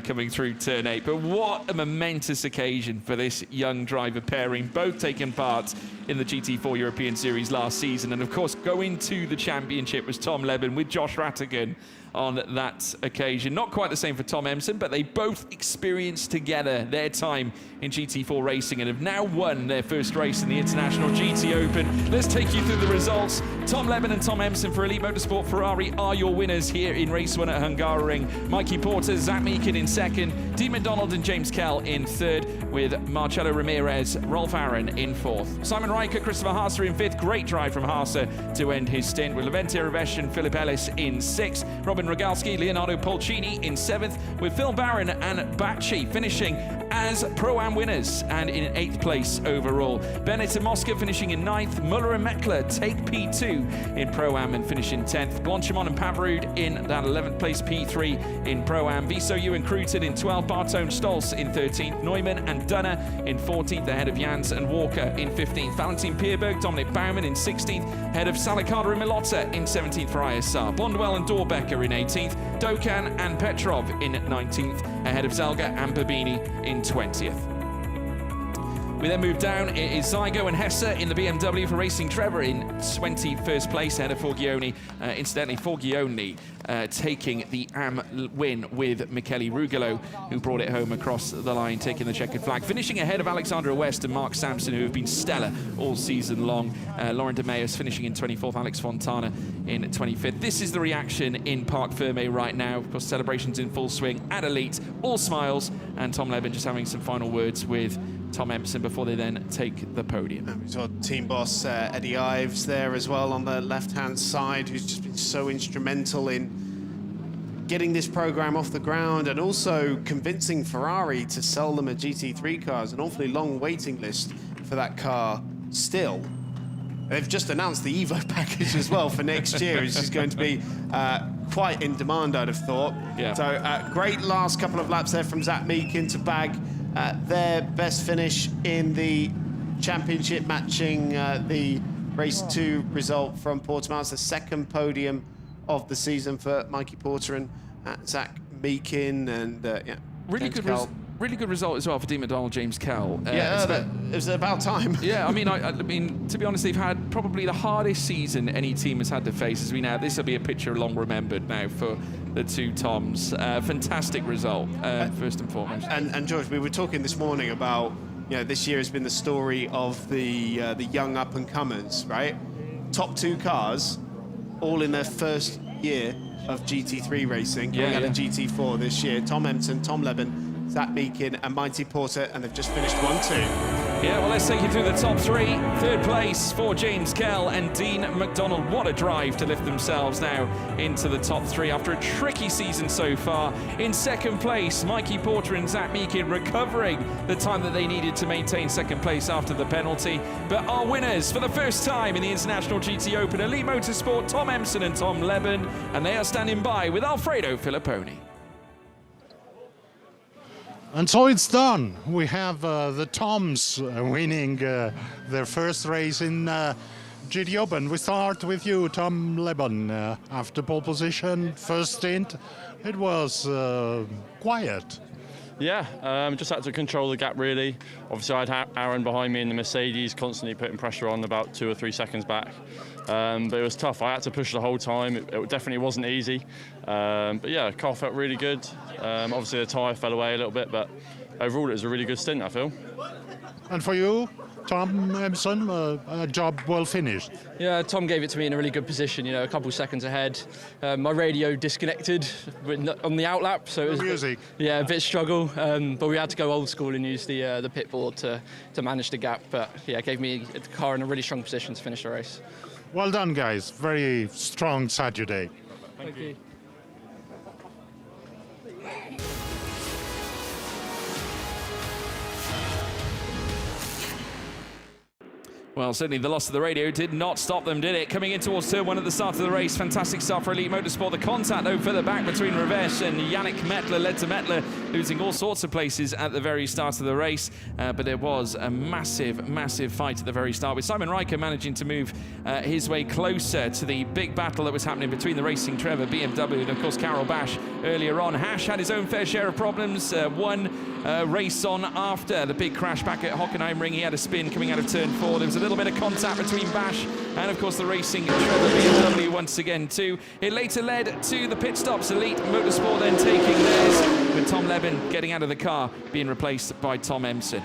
coming through turn 8. But what a momentous occasion for this young driver pairing, both taking part in the GT4 European Series last season. And of course, going to the championship was Tom Leben with Josh Rattigan on that occasion. Not quite the same for Tom Empson, but they both experienced together their time in GT4 racing and have now won their first race in the International GT Open. Let's take you through the results. Tom Leben and Tom Empson for Elite Motorsport Ferrari are your winners here in race 1 at Hungaroring. Mikey Porter, Zach Meakin in second, Dean McDonald and James Kell in third, with Marcelo Ramirez, Rolf Aaron in fourth. Simon Riker, Christopher Haase in fifth. Great drive from Haase to end his stint, with Levente Ravesh and Philip Ellis in sixth. Robin Rogalski, Leonardo Polcini in 7th, with Phil Barron and Bacci finishing as Pro-Am winners and in 8th place overall. Bennett and Mosca finishing in 9th. Muller and Meckler take P2 in Pro-Am and finish in 10th. Blanchimont and Pavarud in that 11th place P3 in Pro-Am. Visoyu and Cruton in 12th. Bartone Stolz in 13th. Neumann and Dunner in 14th, ahead of Jans and Walker in 15th. Valentin Pierberg, Dominic Baumann in 16th, ahead of Salicada and Milotta in 17th for ISR. Blondwell and Dorbecker in 18th. Dokan and Petrov in 19th, ahead of Zelga and Babini in 20th. We then move down. It is Zygo and Hesse in the BMW for Racing Trevor in 21st place, ahead of Forgione. Incidentally, Forgione taking the AM win with Michele Rugolo, who brought it home across the line, taking the checkered flag. Finishing ahead of Alexandra West and Mark Sampson, who have been stellar all season long. Lauren De Meus finishing in 24th, Alex Fontana in 25th. This is the reaction in Parc Ferme right now. Of course, celebrations in full swing at Elite, all smiles, and Tom Leben just having some final words with Tom Empson before they then take the podium. And we saw team boss Eddie Ives there as well on the left-hand side, who's just been so instrumental in getting this program off the ground and also convincing Ferrari to sell them a GT3 car. An awfully long waiting list for that car still. They've just announced the Evo package as well for next year, which is going to be quite in demand, I'd have thought. Yeah. So great last couple of laps there from Zach Meakin to bag their best finish in the championship, matching the race 2 result from Portimao. It's the second podium of the season for Mikey Porter and Zach Meakin, and really good result as well for Dean McDonald, James Kell. It was about time. Yeah, I mean, to be honest, they've had probably the hardest season any team has had to face. As we know, this will be a picture long remembered now for the two Toms. Fantastic result, first and foremost. And George, we were talking this morning about, this year has been the story of the young up and comers, right? Top 2 cars, all in their first year of GT3 racing. We had a GT4 this year. Tom Emson, Tom Leben, Zach Meakin and Mighty Porter, and they've just finished 1-2. Yeah, well, let's take you through the top three. Third place for James Kell and Dean McDonald. What a drive to lift themselves now into the top three after a tricky season so far. In second place, Mikey Porter and Zach Meakin recovering the time that they needed to maintain second place after the penalty. But our winners for the first time in the International GT Open, Elite Motorsport, Tom Emson and Tom Leben, and they are standing by with Alfredo Filipponi. And so it's done. We have the Toms winning their first race in GT Open. We start with you, Tom Leben. After pole position, first stint, it was quiet. Yeah, just had to control the gap really. Obviously I had Aaron behind me in the Mercedes, constantly putting pressure on, about 2 or 3 seconds back. But it was tough. I had to push the whole time. It definitely wasn't easy. But yeah, the car felt really good. Obviously the tyre fell away a little bit, but overall it was a really good stint, I feel. And for you, Tom Emson, a job well finished. Yeah, Tom gave it to me in a really good position, you know, a couple of seconds ahead. My radio disconnected on the outlap, so it was music. Yeah, a bit struggle, but we had to go old school and use the pit board to manage the gap. But yeah, it gave me the car in a really strong position to finish the race. Well done, guys. Very strong Saturday. Thank you. Well, certainly the loss of the radio did not stop them, did it? Coming in towards turn one at the start of the race, fantastic start for Elite Motorsport. The contact, though, further back between Ravesh and Yannick Mettler led to Mettler losing all sorts of places at the very start of the race. But there was a massive, massive fight at the very start, with Simon Riker managing to move his way closer to the big battle that was happening between the Racing Trevor, BMW, and, of course, Carol Bash earlier on. Hash had his own fair share of problems. One race on after the big crash back at Hockenheim Ring. He had a spin coming out of turn 4. There was a little bit of contact between Bash and, of course, the Racing Trevor BMW once again too. It later led to the pit stops. Elite Motorsport then taking theirs, with Tom Leben getting out of the car, being replaced by Tom Emson.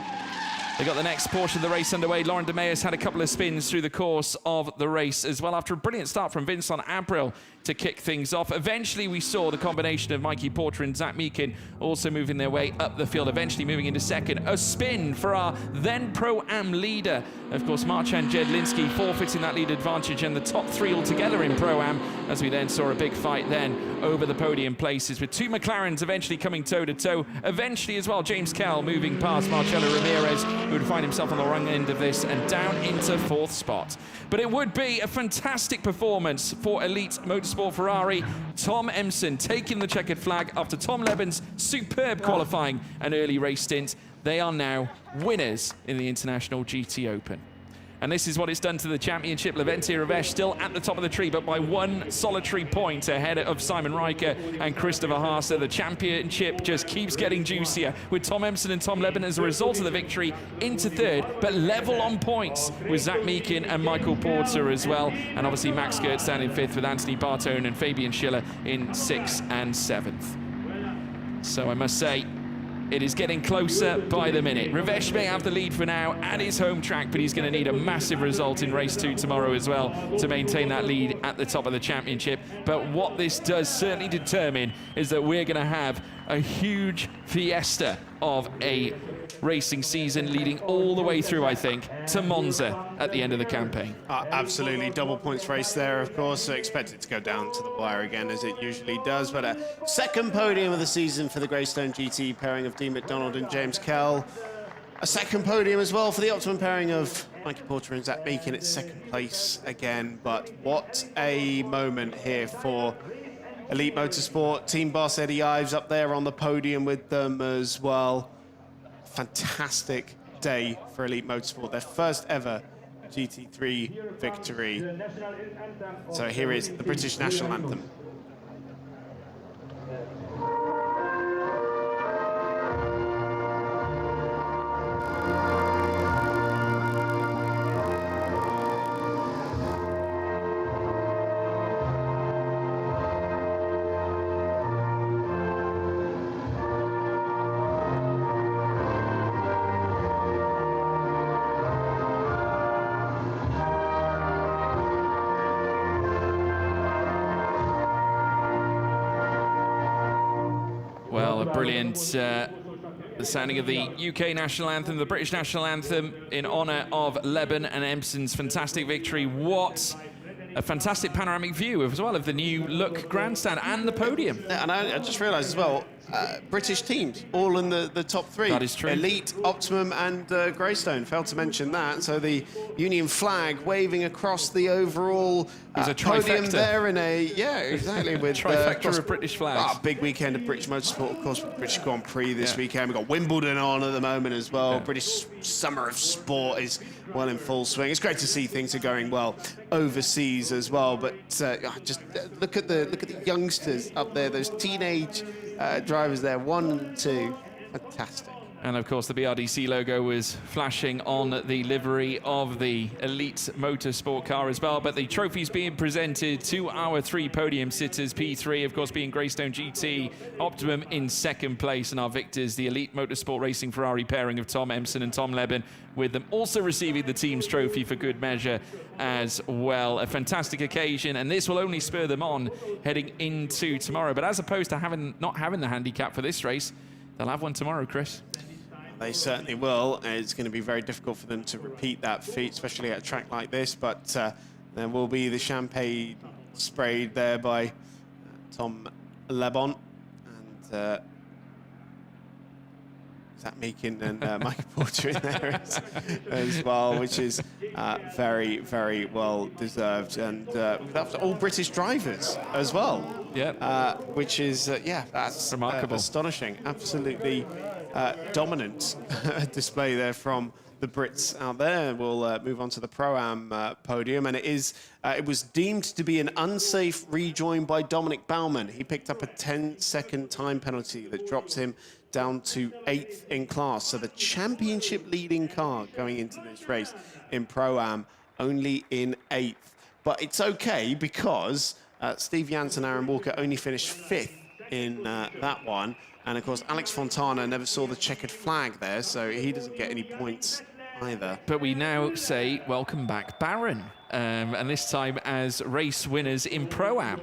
They got the next portion of the race underway. Lauren De Meijers had a couple of spins through the course of the race as well, after a brilliant start from Vincent Abril to kick things off. Eventually, we saw the combination of Mikey Porter and Zach Meakin also moving their way up the field, eventually moving into second. A spin for our then Pro-Am leader. Of course, Marcin Jedlinski forfeiting that lead advantage, and the top three altogether in Pro-Am, as we then saw a big fight then over the podium places, with 2 McLarens eventually coming toe-to-toe. Eventually as well, James Kell moving past Marcelo Ramirez, who would find himself on the wrong end of this and down into 4th spot. But it would be a fantastic performance for Elite Motorsport Ferrari. Tom Emson taking the checkered flag after Tom Leben's superb qualifying and early race stint. They are now winners in the International GT Open. And this is what it's done to the championship. Levente Ravesh still at the top of the tree, but by 1 solitary point ahead of Simon Riker and Christopher Haase. The championship just keeps getting juicier, with Tom Emson and Tom Leben as a result of the victory into 3rd, but level on points with Zach Meakin and Michael Porter as well. And obviously Max Gertz down in 5th, with Anthony Bartone and Fabian Schiller in 6th and 7th. So I must say, it is getting closer by the minute. Ravesh may have the lead for now at his home track, but he's going to need a massive result in race 2 tomorrow as well to maintain that lead at the top of the championship. But what this does certainly determine is that we're going to have a huge fiesta of a racing season leading all the way through, I think, to Monza at the end of the campaign. Absolutely, double points race there, of course. So expect it to go down to the wire again, as it usually does. But a second podium of the season for the Greystone GT pairing of Dean McDonald and James Kell. A second podium as well for the Optimum pairing of Mikey Porter and Zach Meakin. It's second place again. But what a moment here for Elite Motorsport. Team boss Eddie Ives up there on the podium with them as well. Fantastic day for Elite Motorsport, their first ever GT3 victory. So here is the British National Anthem. Well, a brilliant the sounding of the UK national anthem, the British national anthem, in honour of Leben and Empson's fantastic victory. What a fantastic panoramic view as well of the new look grandstand and the podium. Yeah, and I just realised as well, British teams, all in the top three. That is true. Elite, Optimum and Greystone. Failed to mention that. So the Union flag waving across the overall a podium trifecta. there in a, yeah, exactly. With Trifecta of British flags. Big weekend of British motorsport, of course, with the British Grand Prix this weekend. We've got Wimbledon on at the moment as well. Yeah. British Summer of Sport is well in full swing. It's great to see things are going well overseas as well. But just look at the youngsters up there, those teenage drivers there, 1 and 2, fantastic. And of course, the BRDC logo was flashing on the livery of the Elite Motorsport car as well. But the trophies being presented to our 3 podium sitters, P3, of course, being Greystone GT, Optimum in second place, and our victors, the Elite Motorsport Racing Ferrari pairing of Tom Empson and Tom Leben, with them also receiving the team's trophy for good measure as well. A fantastic occasion, and this will only spur them on heading into tomorrow. But as opposed to not having the handicap for this race, they'll have one tomorrow, Chris. They certainly will. It's going to be very difficult for them to repeat that feat, especially at a track like this. But there will be the champagne sprayed there by Tom Lebon. And Zach Meakin and Michael Porter in there as well, which is very, very well deserved. And that's all British drivers as well. Yeah. Which is, that's remarkable. Astonishing. Absolutely dominant display there from the Brits out there. We'll move on to the Pro-Am podium, and it was deemed to be an unsafe rejoin by Dominic Baumann. He picked up a 10-second time penalty that dropped him down to 8th in class. So the championship leading car going into this race in Pro-Am only in 8th. But it's okay because Steve Jansen and Aaron Walker only finished 5th in that one. And of course, Alex Fontana never saw the checkered flag there, so he doesn't get any points either. But we now say welcome back, Baron. And this time as race winners in Pro-Am.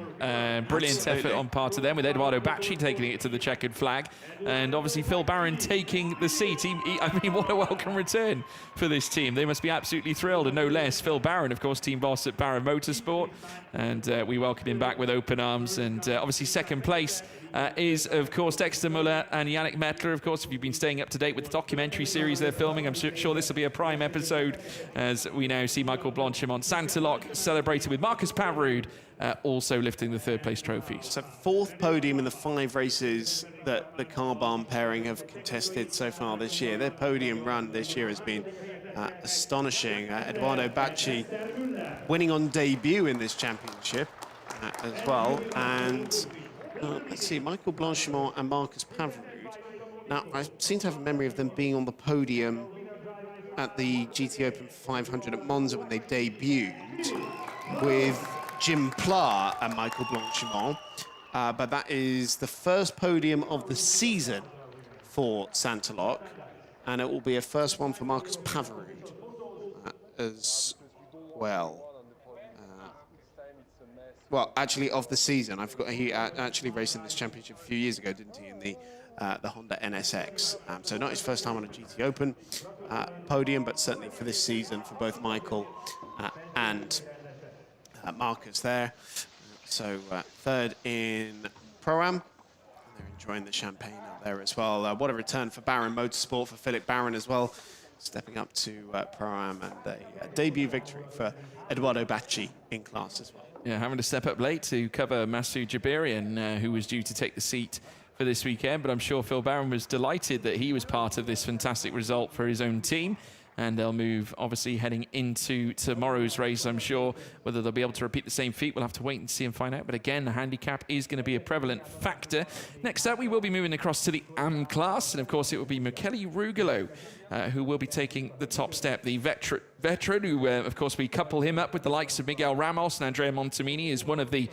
Brilliant Absolutely. effort on part of them, with Eduardo Bacci taking it to the checkered flag. And obviously Phil Barron taking the seat. I mean, what a welcome return for this team. They must be absolutely thrilled, and no less. Phil Barron, of course, team boss at Barron Motorsport. And we welcome him back with open arms. And obviously second place is, of course, Dexter Muller and Yannick Mettler. Of course, if you've been staying up to date with the documentary series they're filming, I'm sure this will be a prime episode as we now see Michael Blanchimont Santilloc celebrated with Marcus Pavrud also lifting the 3rd place trophies. So 4th podium in the 5 races that the car barn pairing have contested so far this year. Their podium run this year has been astonishing. Eduardo Bacci winning on debut in this championship as well. And let's see, Michael Blanchimont and Marcus Pavrud. Now, I seem to have a memory of them being on the podium at the GT Open 500 at Monza when they debuted with Jim Pla and Michael Blanchimont. But that is the first podium of the season for Santilloc, and it will be a first one for Marcus Pavrud as well. Well, actually, of the season. I forgot he actually raced in this championship a few years ago, didn't he, in the Honda NSX. So not his first time on a GT Open podium, but certainly for this season for both Michael and Marcus there. So 3rd in Pro-Am. They're enjoying the champagne out there as well. What a return for Barron Motorsport, for Philip Barron as well, stepping up to Pro-Am, and a debut victory for Eduardo Bacci in class as well. Yeah, having to step up late to cover Masoud Jabirian, who was due to take the seat for this weekend. But I'm sure Phil Barron was delighted that he was part of this fantastic result for his own team. And they'll move, obviously, heading into tomorrow's race, I'm sure. Whether they'll be able to repeat the same feat, we'll have to wait and see and find out. But again, the handicap is going to be a prevalent factor. Next up, we will be moving across to the AM class. And, of course, it will be Michele Rugolo, who will be taking the top step. The veteran who, of course, we couple him up with the likes of Miguel Ramos and Andrea Montemini, is one of the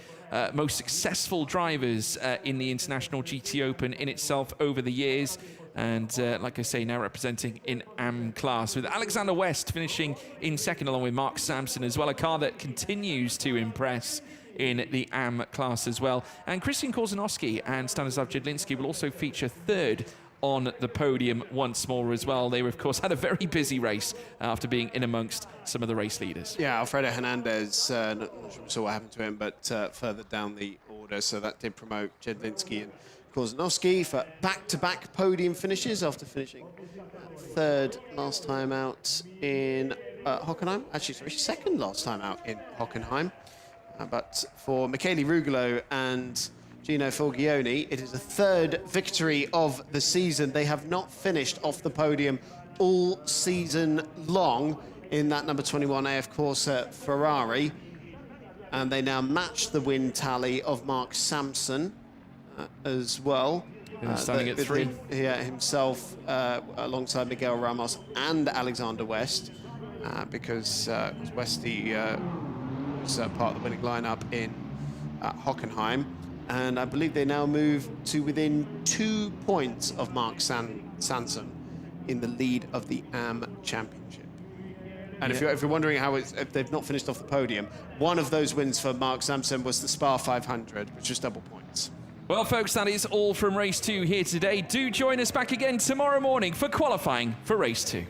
most successful drivers in the International GT Open in itself over the years. And like I say, now representing in AM class, with Alexander West finishing in second along with Mark Sampson as well, a car that continues to impress in the AM class as well. And Christian Korzanowski and Stanislav Jedlinski will also feature third on the podium once more as well. They, of course, had a very busy race after being in amongst some of the race leaders. Yeah, Alfredo Hernandez, not sure we saw what happened to him, but further down the order, so that did promote Jedlinski and Korzanowski for back-to-back podium finishes after finishing third last time out in Hockenheim. Actually, sorry, second last time out in Hockenheim. But for Michele Rugolo and Gino Fulgioni, it is the third victory of the season. They have not finished off the podium all season long in that number 21 AF Corsa Ferrari. And they now match the win tally of Mark Sampson as well. Standing at 3. Himself alongside Miguel Ramos and Alexander West, because Westy was part of the winning lineup in Hockenheim. And I believe they now move to within 2 points of Mark Sanson in the lead of the AM Championship. And if you're wondering if they've not finished off the podium, one of those wins for Mark Sampson was the Spa 500, which was double points. Well, folks, that is all from race 2 here today. Do join us back again tomorrow morning for qualifying for race 2.